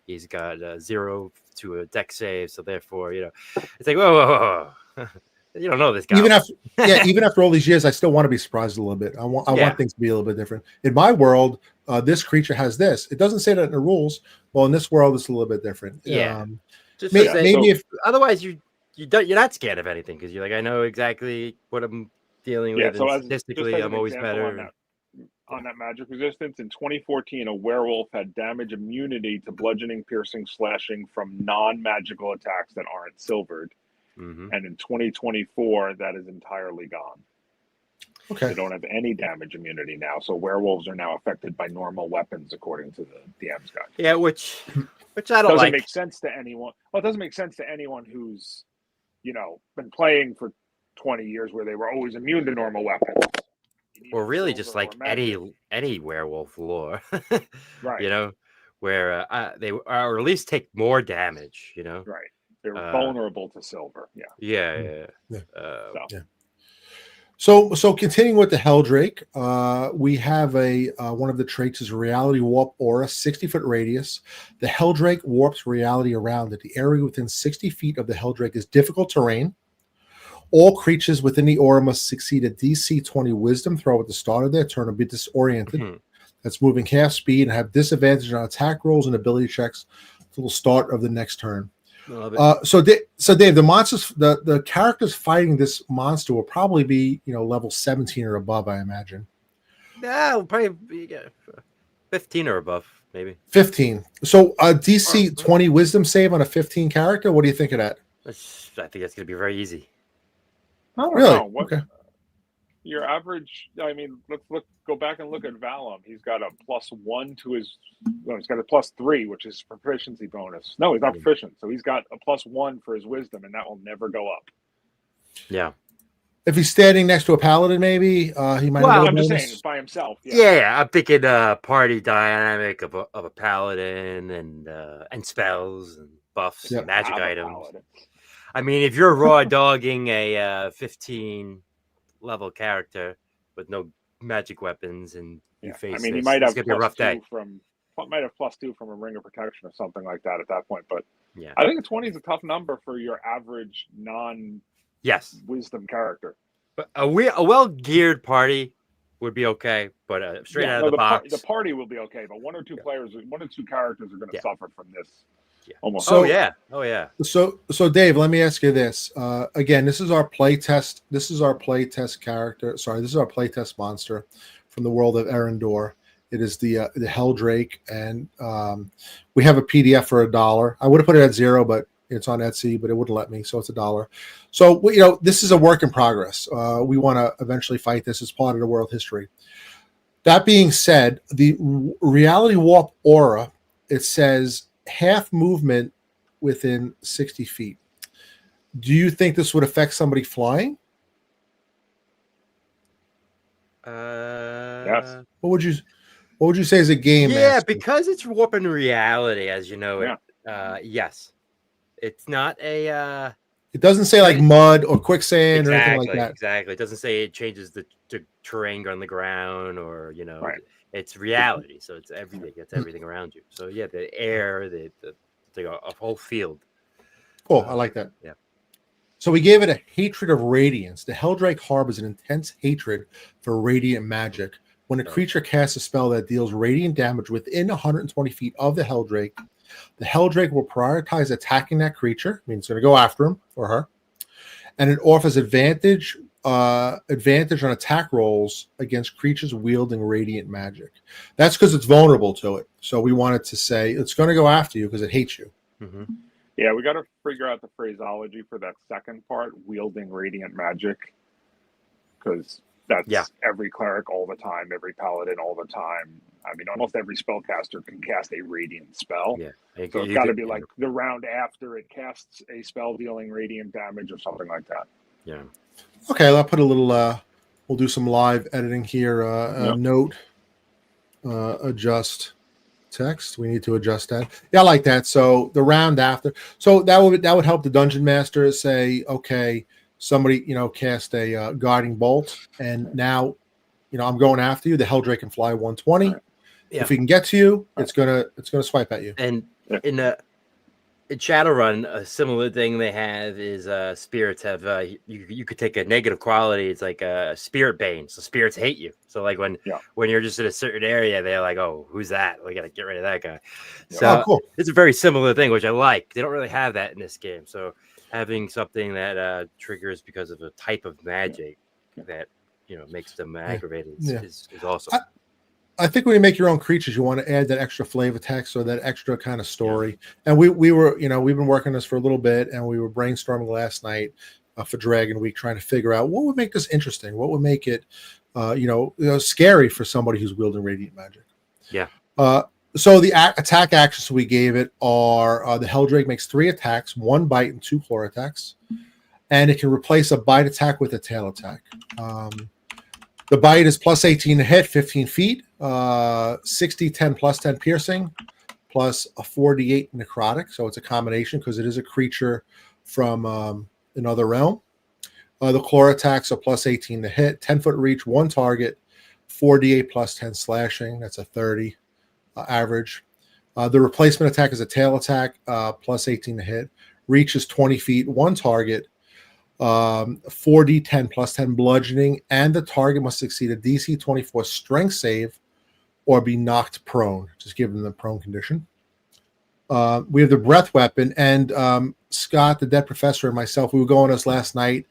he's got 0 to a deck save. So therefore, it's like, whoa. You don't know this guy." Even after all these years, I still want to be surprised a little bit. I want things to be a little bit different. In my world, this creature has this. It doesn't say that in the rules. Well, in this world, it's a little bit different. Yeah. Otherwise you're not scared of anything because you're like, I know exactly what I'm dealing with. So statistically, I'm always better. On that magic resistance, in 2014, a werewolf had damage immunity to bludgeoning, piercing, slashing from non-magical attacks that aren't silvered. Mm-hmm. And in 2024, that is entirely gone. Okay. They don't have any damage immunity now. So werewolves are now affected by normal weapons, according to the DM's guide. Yeah, which I don't doesn't make sense to anyone. Well, it doesn't make sense to anyone who's been playing for 20 years where they were always immune to normal weapons. Or really just like any werewolf lore, right? Where they or at least take more damage, Right. They're vulnerable to silver. Yeah. So continuing with the Helldrake, we have one of the traits is Reality Warp Aura, 60-foot radius. The Helldrake warps reality around it. The area within 60 feet of the Helldrake is difficult terrain. All creatures within the aura must succeed a DC 20 Wisdom throw at the start of their turn or be disoriented. Mm-hmm. That's moving half speed and have disadvantage on attack rolls and ability checks until the start of the next turn. So Dave, the monsters, the characters fighting this monster will probably be level 17 or above, I imagine. No, probably 15 or above, maybe 15. So DC 20 Wisdom save on a 15 character. What do you think of that? I think that's going to be very easy. I don't know. Okay. Your average, let's go back and look at Valum. He's got a +1 to his, he's got a +3, which is proficiency bonus. No, he's not proficient. So he's got a +1 for his wisdom, and that will never go up. Yeah. If he's standing next to a paladin, maybe he might. Well, I'm just saying it's by himself. Yeah, I'm thinking party dynamic of a paladin and spells and buffs and magic items. I mean, if you're raw dogging a 15 level character with no magic weapons and you face he might have +2 from a ring of protection or something like that at that point. But I think a 20 is a tough number for your average wisdom character. But a well-geared party would be okay, but straight out of the box. The party will be okay, but one or two characters are going to suffer from this. Yeah. Almost. Oh yeah. So Dave, let me ask you this. Again, this is our play test. This is our play test character. Sorry, this is our play test monster from the world of Errendor. It is the Helldrake, and we have a PDF for $1. I would have put it at $0, but it's on Etsy, but it wouldn't let me, so it's $1. So this is a work in progress. We want to eventually fight this as part of the world history. That being said, the reality warp aura, it says half movement within 60 feet. Do you think this would affect somebody flying? Yes. What would you say as a game Yeah, master? because it's warping reality as you know Yeah. it. Yes, it's not a It doesn't say like mud or quicksand or anything like that. exactly. It doesn't say it changes the terrain on the ground or Right. it's reality. So it's everything. It's everything around you. So yeah, the air, a whole field. Cool. I like that. Yeah. So we gave it a hatred of radiance. The Heldrake harbors an intense hatred for radiant magic. When a creature casts a spell that deals radiant damage within 120 feet of the Heldrake will prioritize attacking that creature. I mean, it's going to go after him or her, and it offers advantage on attack rolls against creatures wielding radiant magic. That's because it's vulnerable to it. So we wanted to say it's going to go after you because it hates you. Mm-hmm. Yeah, we got to figure out the phraseology for that second part, wielding radiant magic, because that's every cleric all the time, every paladin all the time. I mean, almost every spellcaster can cast a radiant spell. Yeah, so it's got to be like the round after it casts a spell dealing radiant damage or something like that. Yeah. Okay, I'll put a little. We'll do some live editing here. Note, adjust text. We need to adjust that. Yeah, I like that. So the round after. So that would help the dungeon master say, okay, somebody cast a guarding bolt, and now I'm going after you. The Helldrake can fly 120. Right. Yeah. If he can get to you, it's gonna swipe at you. And in Shadowrun, a similar thing they have is spirits have you could take a negative quality. It's like a spirit bane, so spirits hate you. So like when you're just in a certain area, they're like, oh, who's that? We gotta get rid of that guy. So cool. It's a very similar thing, which I like. They don't really have that in this game. So having something that triggers because of a type of magic that makes them aggravated is awesome. I think when you make your own creatures, you want to add that extra flavor text or that extra kind of story. And we were, we've been working this for a little bit, and we were brainstorming last night for Dragon Week, trying to figure out what would make this interesting, what would make it, scary for somebody who's wielding radiant magic. Yeah. So the attack actions we gave it are the Helldrake makes 3 attacks, 1 bite and 2 claw attacks, and it can replace a bite attack with a tail attack. The bite is plus 18 to hit, 15 feet, 60, 10 plus 10 piercing, plus a 48 necrotic. So it's a combination because it is a creature from another realm. The claw attacks are plus 18 to hit, 10-foot reach, 1 target, 48 plus 10 slashing. That's a 30 average. The replacement attack is a tail attack, plus 18 to hit. Reach is 20 feet, 1 target. 4d10 plus 10 bludgeoning, and the target must succeed a DC 24 strength save or be knocked prone. Just give them the prone condition. We have the breath weapon, and Scott, the dead professor, and myself, we were going this last night,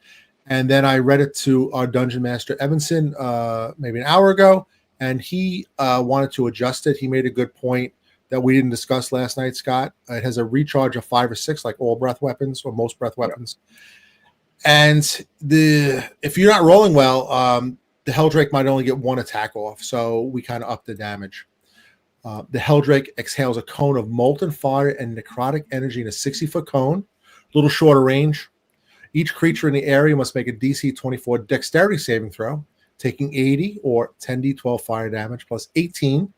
and then I read it to our dungeon master Evanson maybe an hour ago, and he wanted to adjust it. He made a good point that we didn't discuss last night, Scott. It has a recharge of 5 or 6, like all breath weapons or most breath weapons. And if you're not rolling well, the Helldrake might only get 1 attack off, so we kind of up the damage. The Helldrake exhales a cone of molten fire and necrotic energy in a 60-foot cone, a little shorter range. Each creature in the area must make a DC 24 dexterity saving throw, taking 80 or 10d12 fire damage plus 18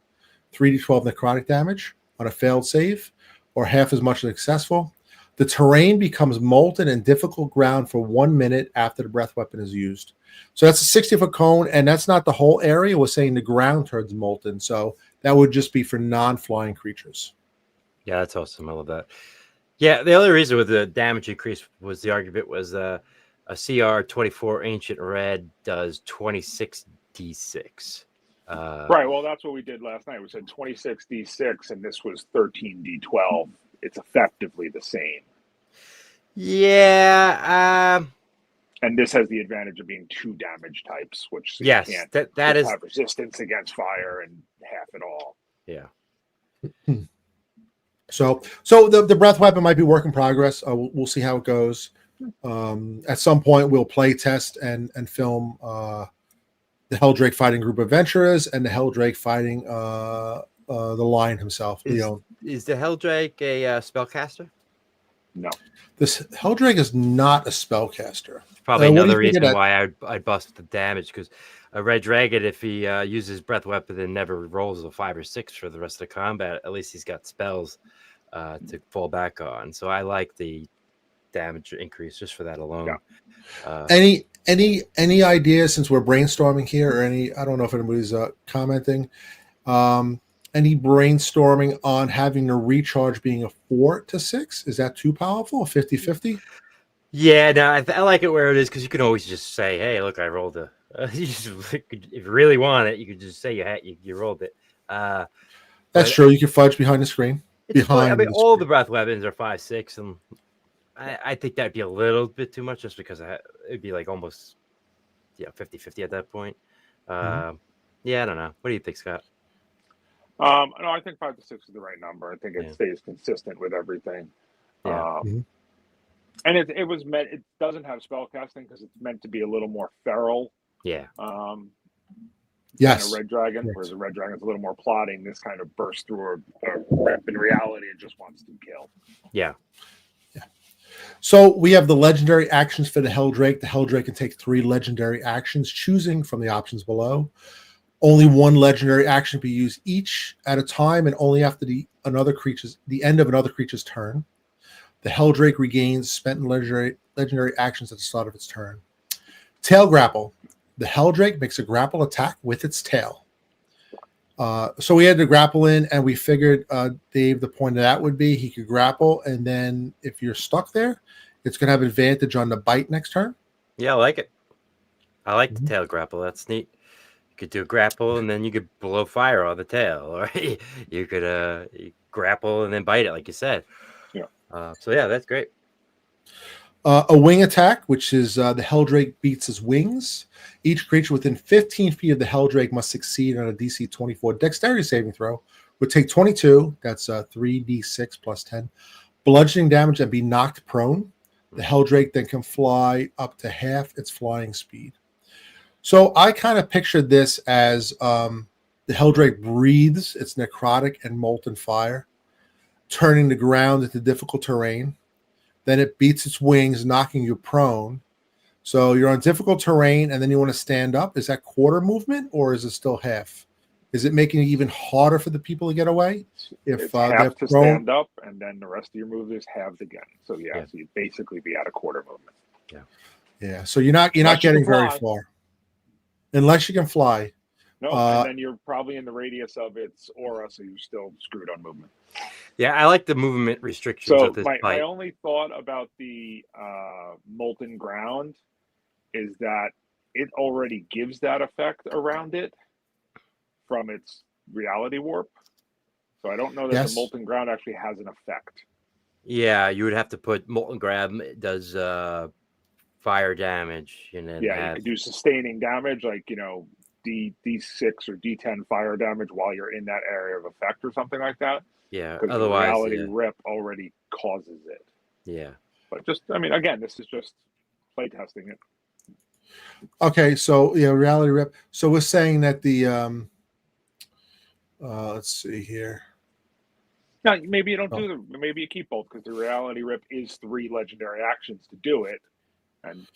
3d12 necrotic damage on a failed save, or half as much as successful. The terrain becomes molten and difficult ground for 1 minute after the breath weapon is used. So that's a 60-foot cone, and that's not the whole area. We're saying the ground turns molten. So that would just be for non-flying creatures. Yeah, that's awesome. I love that. Yeah, the only reason with the damage increase was the argument was a CR 24 Ancient Red does 26d6. Right. Well, that's what we did last night. We said 26d6, and this was 13d12. It's effectively the same. Yeah. And this has the advantage of being 2 damage types, which you can't that is have resistance against fire and half it all. Yeah. So the breath weapon might be work in progress. We'll see how it goes. At some point, we'll play test and film the the Heldrake fighting group adventurers, and the Heldrake fighting the lion himself, Leon. Is the Helldrake a spellcaster? No. This Heldrake is not a spellcaster. It's probably What do you another think of reason that? why I'd bust the damage, because a red dragon, if he uses breath weapon and never rolls a 5 or 6 for the rest of the combat, at least he's got spells to fall back on. So I like the damage increase just for that alone. Yeah. Any ideas, since we're brainstorming here, or I don't know if anybody's commenting, any brainstorming on having a recharge being a 4 to 6? Is that too powerful? 50-50? Yeah, no, I like it where it is, because you can always just say, "Hey, look, I rolled a." If you really want it, you could just say you rolled it. That's true. You can fudge behind the screen. I mean, all the breath weapons are 5-6, and I think that'd be a little bit too much, just because it'd be like almost 50-50 at that point. Yeah, I don't know. What do you think, Scott? No, I think 5 to 6 is the right number. I think it stays consistent with everything. Yeah. And it was meant. It doesn't have spell casting because it's meant to be a little more feral. Yeah. Yes. Than a red dragon, whereas a red dragon's a little more plotting. This kind of bursts through a rip. In reality, it just wants to kill. Yeah. So we have the legendary actions for the Helldrake. The Helldrake can take 3 legendary actions, choosing from the options below. Only 1 legendary action be used each at a time, and only after the end of another creature's turn. The Helldrake regains spent legendary actions at the start of its turn. Tail grapple. The Helldrake makes a grapple attack with its tail. So we had to grapple in, and we figured, Dave, the point of that would be he could grapple, and then if you're stuck there, it's going to have advantage on the bite next turn. Yeah, I like it. I like the tail grapple. That's neat. You could do a grapple, and then you could blow fire on the tail, or you could grapple and then bite it, like you said. Yeah. So yeah, that's great. A wing attack, which is the Helldrake beats his wings. Each creature within 15 feet of the Helldrake must succeed on a DC 24 dexterity saving throw. Would take 22. That's 3d6 plus 10. Bludgeoning damage and be knocked prone. The Helldrake then can fly up to half its flying speed. So I kind of pictured this as the Helldrake breathes its necrotic and molten fire, turning the ground into difficult terrain. Then it beats its wings, knocking you prone. So you're on difficult terrain, and then you want to stand up. Is that quarter movement, or is it still half? Is it making it even harder for the people to get away? If it's half to stand up, and then the rest of your move is halved again. So so you'd basically be at a quarter movement. Yeah. So you're not getting very far, unless you can fly. No, and then you're probably in the radius of its aura, so you're still screwed on movement. Yeah, I like the movement restrictions So of this my only thought about the molten ground is that it already gives that effect around it from its reality warp. So I don't know that the molten ground actually has an effect. Yeah, you would have to put molten grab does fire damage, and then you could do sustaining damage, like D6 or D10 fire damage while you're in that area of effect or something like that. Yeah, because the reality rip already causes it. Yeah, but again, this is just play testing it. Okay, so reality rip. So we're saying that the let's see here. Now, maybe you don't do maybe you keep both, because the reality rip is 3 legendary actions to do it, and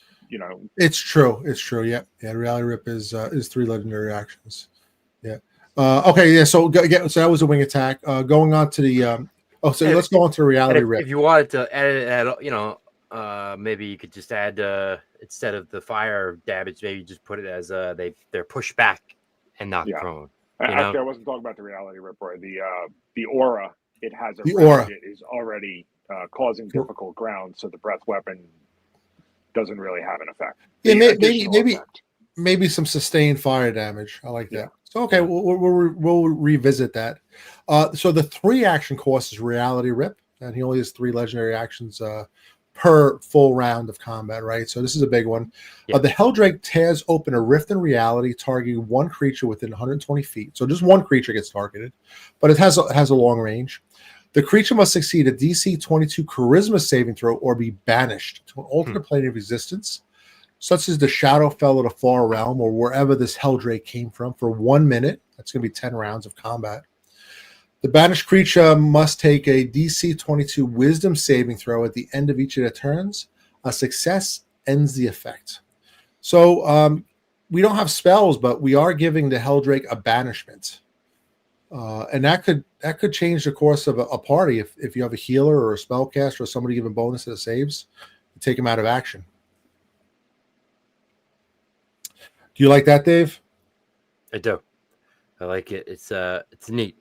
it's true. Yeah. Reality rip is 3 legendary actions. Yeah. Okay. Yeah. So that was a wing attack. Going on to the let's go on to the reality rip. If you wanted to add maybe you could just add instead of the fire damage, maybe just put it as they're pushed back and not prone. Actually, I wasn't talking about the reality rip, Roy. The aura it has the aura it is already causing difficult ground, so the breath weapon doesn't really have an effect. Maybe some sustained fire damage. I like that. So okay, we'll revisit that. So the 3 action cost is reality rip, and he only has 3 legendary actions per full round of combat, right? So this is a big one. The Helldrake tears open a rift in reality, targeting 1 creature within 120 feet. So just 1 creature gets targeted, but it has a long range. The creature must succeed a DC 22 Charisma saving throw or be banished to an alternate plane of existence. such as the Shadowfell of the Far Realm or wherever this Helldrake came from, for 1 minute. That's going to be 10 rounds of combat. The banished creature must take a DC 22 Wisdom saving throw at the end of each of their turns. A success ends the effect. So we don't have spells, but we are giving the Helldrake a banishment. And that could change the course of a party if you have a healer or a spellcaster or somebody giving bonus to the saves, you take them out of action. Do you like that, Dave? I do. I like it. It's neat.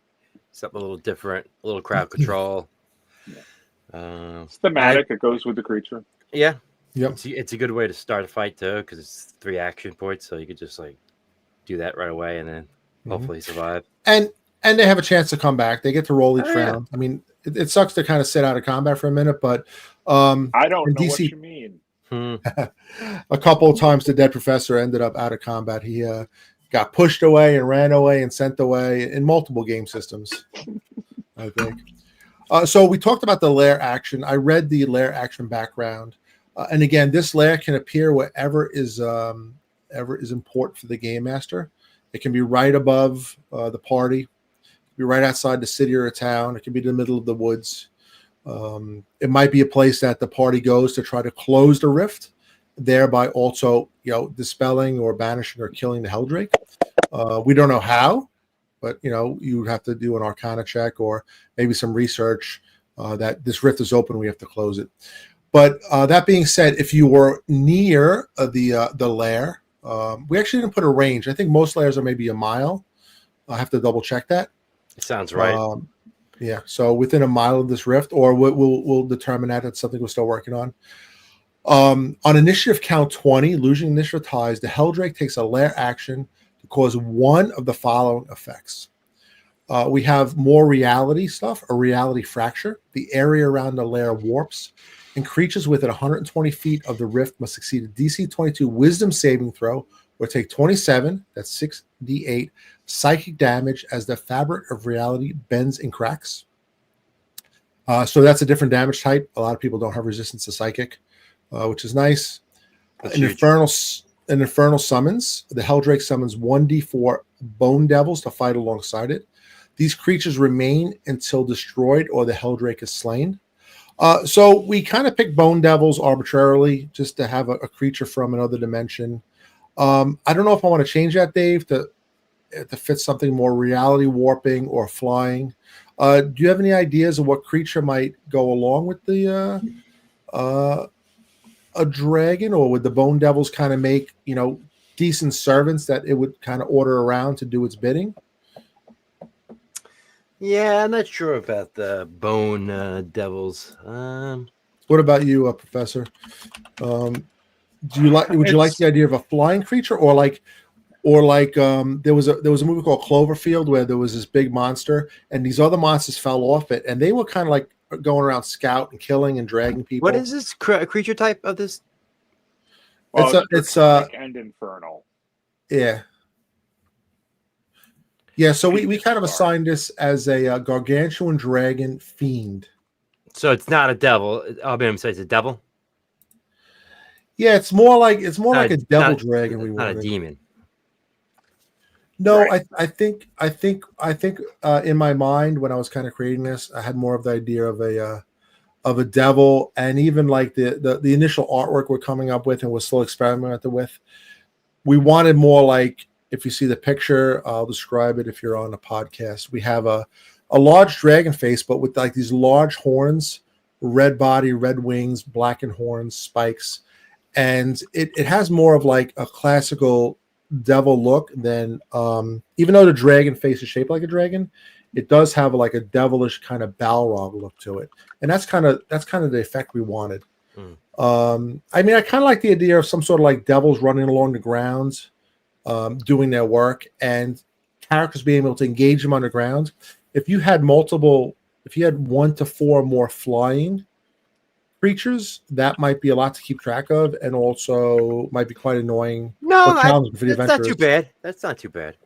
Something a little different, a little crowd control. It's thematic. It goes with the creature. Yeah. Yep. It's a good way to start a fight too, because it's 3 action points, so you could just like do that right away and then hopefully survive. And they have a chance to come back. They get to roll each round. I mean, it sucks to kind of sit out of combat for a minute, but I don't know DC, what you mean. A couple of times the dead professor ended up out of combat. He got pushed away and ran away and sent away in multiple game systems, I think. So we talked about the lair action. I read the lair action background. And again, this lair can appear wherever is important for the game master. It can be right above the party. It can be right outside the city or a town. It can be in the middle of the woods. It might be a place that the party goes to try to close the rift, thereby also, dispelling or banishing or killing the Helldrake. We don't know how, but you would have to do an Arcana check or maybe some research that this rift is open. We have to close it. But that being said, if you were near the lair, we actually didn't put a range. I think most lairs are maybe a mile. I have to double check that. It sounds right. Yeah, so within a mile of this rift, or we'll determine that. That's something we're still working on. On initiative count 20, losing initiative ties, the Helldrake takes a lair action to cause one of the following effects. We have more reality stuff, a reality fracture. The area around the lair warps, and creatures within 120 feet of the rift must succeed a DC 22 Wisdom saving throw or take 27, that's 6d8, psychic damage as the fabric of reality bends and cracks. So that's a different damage type. A lot of people don't have resistance to psychic, which is nice. An infernal summons. The Helldrake summons 1d4 bone devils to fight alongside it. These creatures remain until destroyed or the Helldrake is slain. So we kind of picked bone devils arbitrarily just to have a creature from another dimension. I don't know if I want to change that, Dave, to fit something more reality warping or flying. Do you have any ideas of what creature might go along with the a dragon, or would the bone devils kind of make decent servants that it would kind of order around to do its bidding? Yeah, I'm not sure about the bone devils. What about you, Professor? Would you like the idea of a flying creature, or like there was a movie called Cloverfield where there was this big monster and these other monsters fell off it and they were kind of like going around scout and killing and dragging people. What is this creature type of this? It's and infernal. Yeah. So we kind of assigned this as a gargantuan dragon fiend. So it's not a devil. I'm going to say it's a devil. Yeah, it's more like a devil dragon. We not wanted. A demon. No, Right. I think in my mind when I was kind of creating this, I had more of the idea of a devil, and even like the initial artwork we're coming up with and we're still experimenting with. We wanted more like, if you see the picture, I'll describe it if you're on a podcast. We have a large dragon face, but with like these large horns, red body, red wings, blackened horns, spikes. And it has more of like a classical devil look than even though the dragon face is shaped like a dragon, it does have like a devilish kind of Balrog look to it. And that's kind of the effect we wanted. I mean, I kind of like the idea of some sort of like devils running along the grounds, doing their work, and characters being able to engage them underground. If you had 1 to 4 more flying creatures, that might be a lot to keep track of, and also might be quite annoying. No, challenging for the that's not adventurers. too bad. That's not too bad.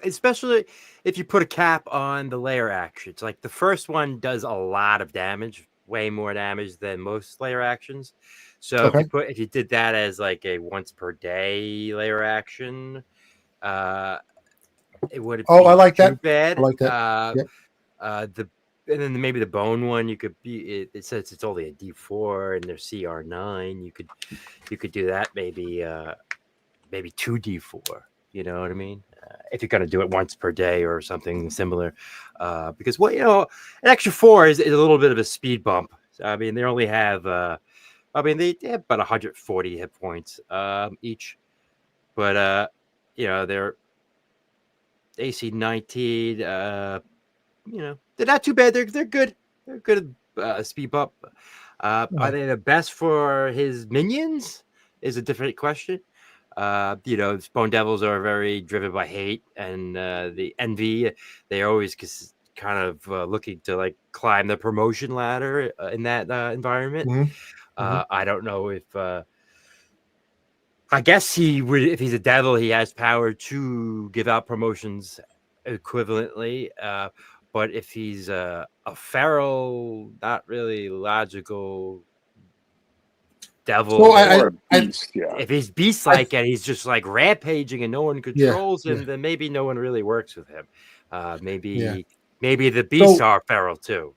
Especially if you put a cap on the layer actions. Like the first one does a lot of damage way more damage than most layer actions. So Okay. if you did that as like a once per day layer action, it wouldn't Oh, I be like too that. I bad. like that. Yep. The and then maybe the bone one you could be. It says it's only a D4 and there's CR9. You could do that maybe 2D4. You know what I mean? If you're gonna do it once per day or something similar, because an extra 4 is a little bit of a speed bump. So, I mean, they only have they have about 140 hit points each, but they're AC 19. They're not too bad. They're good. They're good speed bump. Are they the best for his minions? Is a different question. Bone devils are very driven by hate and the envy. They're always kind of looking to like climb the promotion ladder in that environment. I don't know if. I guess he would. If he's a devil, he has power to give out promotions equivalently. But if he's a feral, not really logical devil, So Or a beast, yeah. if he's beast-like and he's just like rampaging and no one controls him, yeah. then maybe no one really works with him. Yeah. Maybe the beasts So are feral too.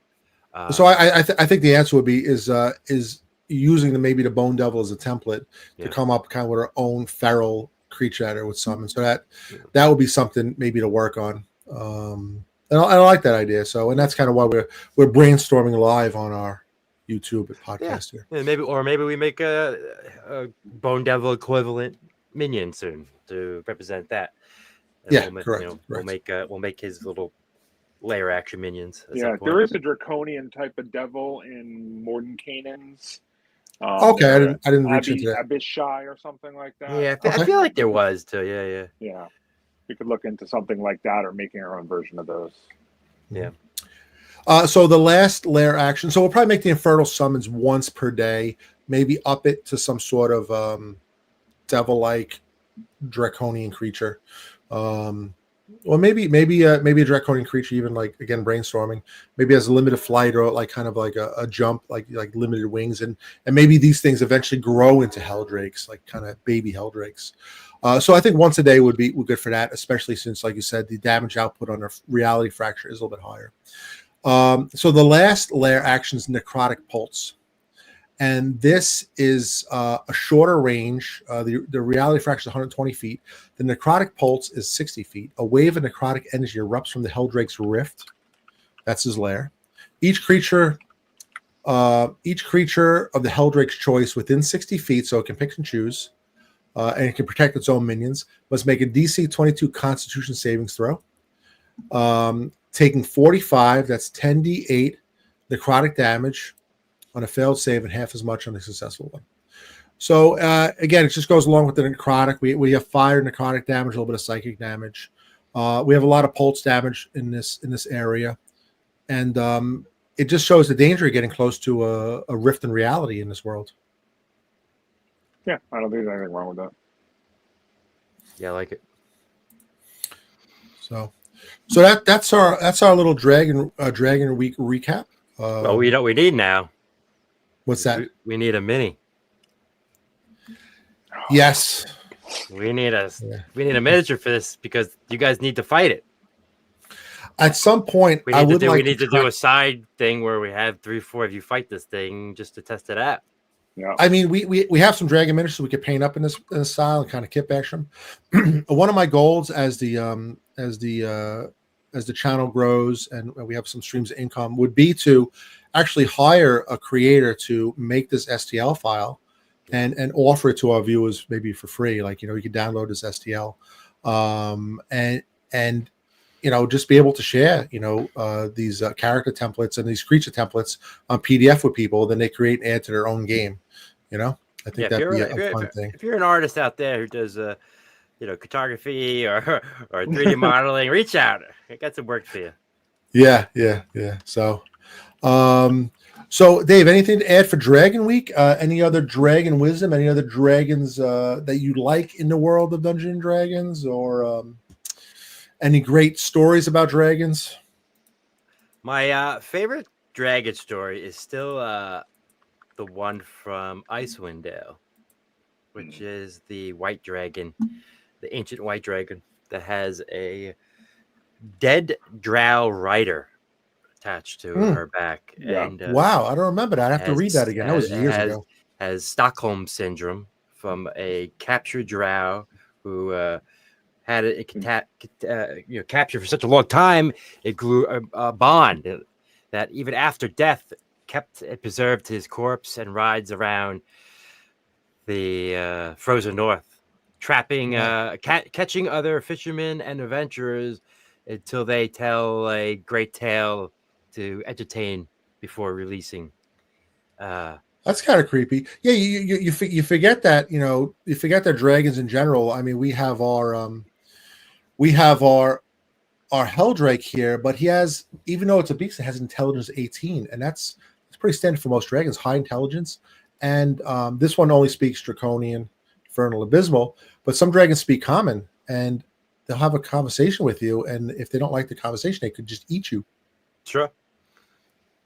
I think the answer would be is using the bone devil as a template to come up kind of with our own feral creature that it would summon. So that would be something maybe to work on. And I like that idea. So, and that's kind of why we're brainstorming live on our YouTube podcast here. Yeah, maybe we make a bone devil equivalent minion soon to represent that. And Correct. We'll make his little layer action minions. Yeah, there is a draconian type of devil in Okay, I didn't reach into that. Abishai or something like that. Yeah, I feel like there was too. Yeah. Yeah, we could look into something like that or making our own version of those. Yeah. So the last layer action. So we'll probably make the infernal summons once per day. Maybe up it to some sort of devil-like draconian creature. Or maybe a draconian creature, even like again brainstorming. Maybe has a limited flight or like kind of like a jump, like limited wings, and maybe these things eventually grow into Heldrakes, like kind of baby Heldrakes. So I think once a day would be good for that, especially since, like you said, the damage output on a reality fracture is a little bit higher. So the last layer action is Necrotic Pulse. And this is a shorter range. The reality fracture is 120 feet. The necrotic pulse is 60 feet. A wave of necrotic energy erupts from the Helldrake's rift. That's his lair. Each creature of the Helldrake's choice within 60 feet, so it can pick and choose, and it can protect its own minions, must make a DC 22 Constitution savings throw. Taking 45, that's 10d8 necrotic damage on a failed save and half as much on a successful one. So again, it just goes along with the necrotic. We have fire, necrotic damage, a little bit of psychic damage. We have a lot of pulse damage in this area, and it just shows the danger of getting close to a rift in reality in this world. Yeah, I don't think there's anything wrong with that. Yeah, I like it. So that's our little Dragon Week recap. Well, we know what we need now. What's that? We need a mini. Yes. We need a miniature for this because you guys need to fight it. At some point, we need to do a side thing where we have 3-4 of you fight this thing just to test it out. Yeah. I mean, we have some dragon miniatures we could paint up in this style and kind of kit bash them. One of my goals as the channel grows and we have some streams of income would be to actually hire a creator to make this STL file and offer it to our viewers maybe for free. Like, you can download this STL and just be able to share, these character templates and these creature templates on PDF with people. Then they create and add to their own game. I think that'd be a fun thing. If you're an artist out there who does, cartography or 3D modeling, reach out. I got some work for you. Yeah. So Dave, anything to add for Dragon Week? Any other dragon wisdom? Any other dragons that you like in the world of Dungeons and Dragons, or any great stories about dragons? My favorite dragon story is still the one from Icewind Dale, which is the white dragon, the ancient white dragon that has a dead drow rider attached to her back. Yeah. And Wow, I don't remember that. I have to read that again. That was years ago. Has Stockholm syndrome from a captured drow who had it captured for such a long time. It grew a bond that even after death preserved his corpse, and rides around the frozen north, trapping, catching other fishermen and adventurers until they tell a great tale to entertain before releasing. That's kind of creepy. Yeah, you forget that, you forget that dragons in general. I mean, we have our Heldrake here, but he has, even though it's a beast, it has intelligence 18, and that's pretty standard for most dragons, high intelligence. And this one only speaks Draconian, Infernal, Abysmal, but some dragons speak Common, and they'll have a conversation with you, and if they don't like the conversation, they could just eat you. Sure.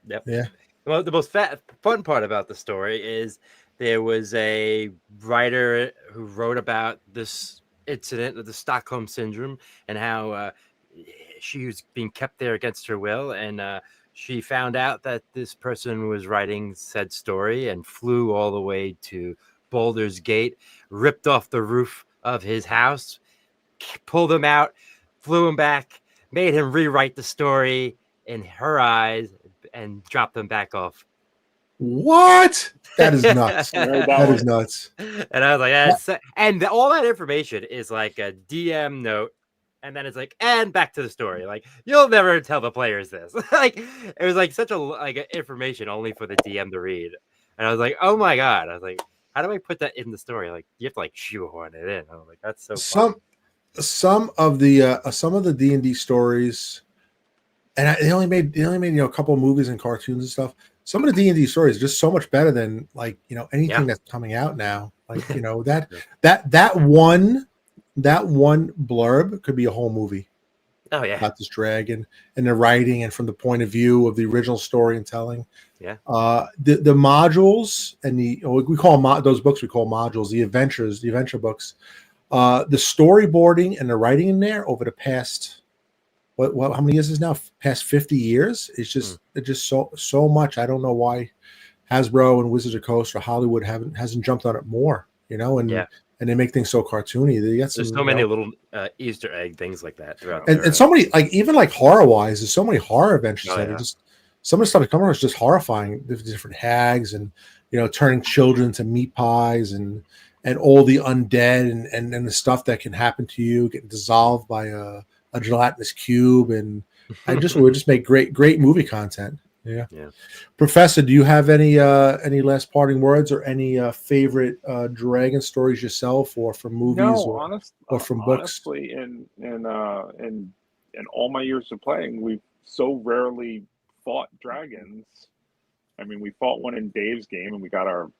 Yep. Yeah. Well, the most fun part about the story is there was a writer who wrote about this incident of the Stockholm syndrome and how she was being kept there against her will, and she found out that this person was writing said story and flew all the way to Baldur's Gate, ripped off the roof of his house, pulled him out, flew him back, made him rewrite the story in her eyes, and dropped them back off. What? That is nuts. That is nuts. And I was like, and all that information is like a DM note, and then it's like, and back to the story. Like, you'll never tell the players this. Like, it was like such a information only for the DM to read. And I was like, oh my god. I was like, how do I put that in the story? Like, you have to like shoehorn it in. I was like, that's so fun. Some of the D&D stories, and they only made a couple of movies and cartoons and stuff. Some of the D&D stories are just so much better than anything that's coming out now. Like that one blurb could be a whole movie. Oh yeah, about this dragon and the writing and from the point of view of the original story and telling. Yeah. The modules and we call those books, we call modules, the adventure books. The storyboarding and the writing in there over the past how many years is now? Past 50 years. It's just so much. I don't know why Hasbro and Wizards of the Coast or Hollywood hasn't jumped on it more. And they make things so cartoony. There's so many little Easter egg things like that throughout. And so many, even horror wise, there's so many horror adventures that are just, some of the stuff that comes around is just horrifying. There's different hags and turning children into meat pies and all the undead and the stuff that can happen to you getting dissolved by a gelatinous cube, and we just make great movie content. Yeah. Professor, do you have any last parting words or any favorite dragon stories yourself, or from movies, or from books? Honestly, in all my years of playing, we've so rarely fought dragons. I mean, we fought one in Dave's game, and we got our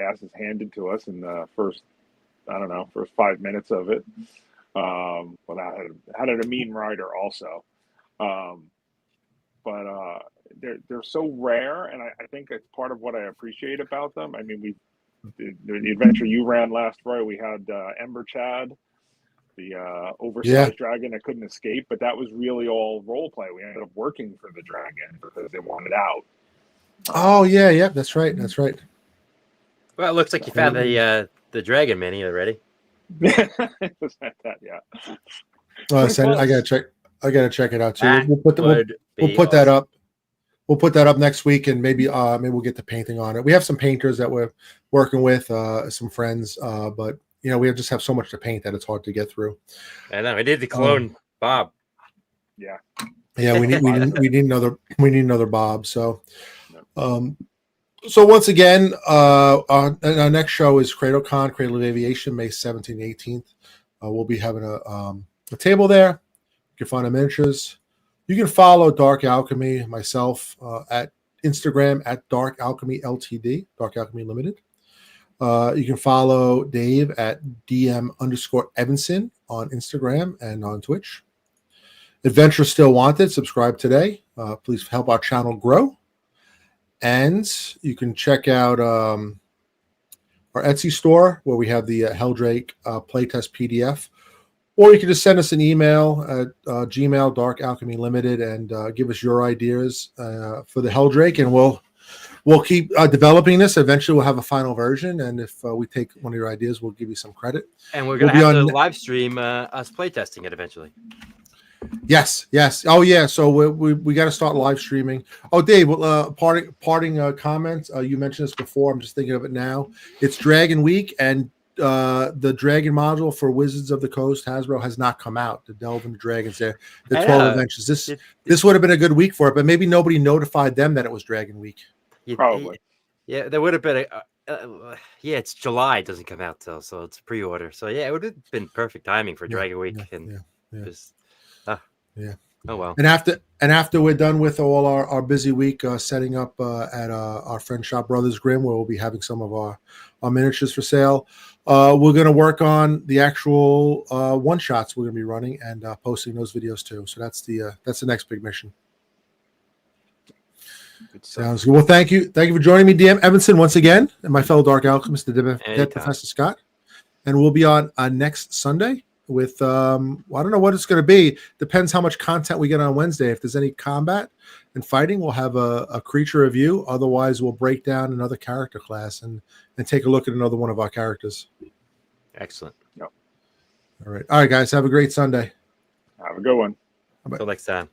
asses handed to us in the first 5 minutes of it. But I had a mean rider also. But they're so rare, and I think it's part of what I appreciate about them. I mean, the adventure you ran last, Roy, we had Ember Chad, the oversized dragon that couldn't escape, but that was really all role play. We ended up working for the dragon because they wanted out. Oh yeah, that's right. Well, it looks like you found the dragon mini already. Yeah. I gotta check it out too. We'll put that up. We'll put that up next week, and maybe we'll get the painting on it. We have some painters that we're working with, some friends, but we just have so much to paint that it's hard to get through. I know. I did the clone Bob. Yeah. Yeah, we need another Bob. So, so once again, our next show is CradleCon, Cradle of Aviation, May 17th, 18th. We'll be having a table there. You can find the miniatures. You can follow Dark Alchemy, myself, at Instagram at Dark Alchemy Ltd, Dark Alchemy Limited. You can follow Dave at DM_Evanson on Instagram and on Twitch. Adventure Still Wanted. Subscribe today. Please help our channel grow. And you can check out our Etsy store where we have the Helldrake playtest PDF. Or you can just send us an email at Gmail, Dark Alchemy Limited, and give us your ideas for the Helldrake, and we'll keep developing this. Eventually, we'll have a final version, and if we take one of your ideas, we'll give you some credit. And we're gonna have to live stream us playtesting it eventually. Yes. Oh yeah. So we got to start live streaming. Oh, Dave, parting comments. You mentioned this before. I'm just thinking of it now. It's Dragon Week, and the Dragon module for Wizards of the Coast Hasbro has not come out to delve into dragons. There, the 12 adventures. This would have been a good week for it, but maybe nobody notified them that it was Dragon Week. Probably. Yeah, there would have been yeah, it's July. It doesn't come out till, so it's pre-order. So yeah, it would have been perfect timing for Dragon Week. Just oh well. And after we're done with all our busy week setting up at our friend shop Brothers Grimm, where we'll be having some of our miniatures for sale, we're going to work on the actual one shots we're going to be running and posting those videos too. So that's the next big mission. Sounds good. Well, thank you for joining me, DM Evanson, once again, and my fellow Dark Alchemist, the Dead Professor Scott. And we'll be on next Sunday with I don't know what it's going to be. Depends how much content we get on Wednesday. If there's any combat and fighting, we'll have a creature review. Otherwise, we'll break down another character class and take a look at another one of our characters. Excellent. Yep. All right, guys. Have a great Sunday. Have a good one. Until next time.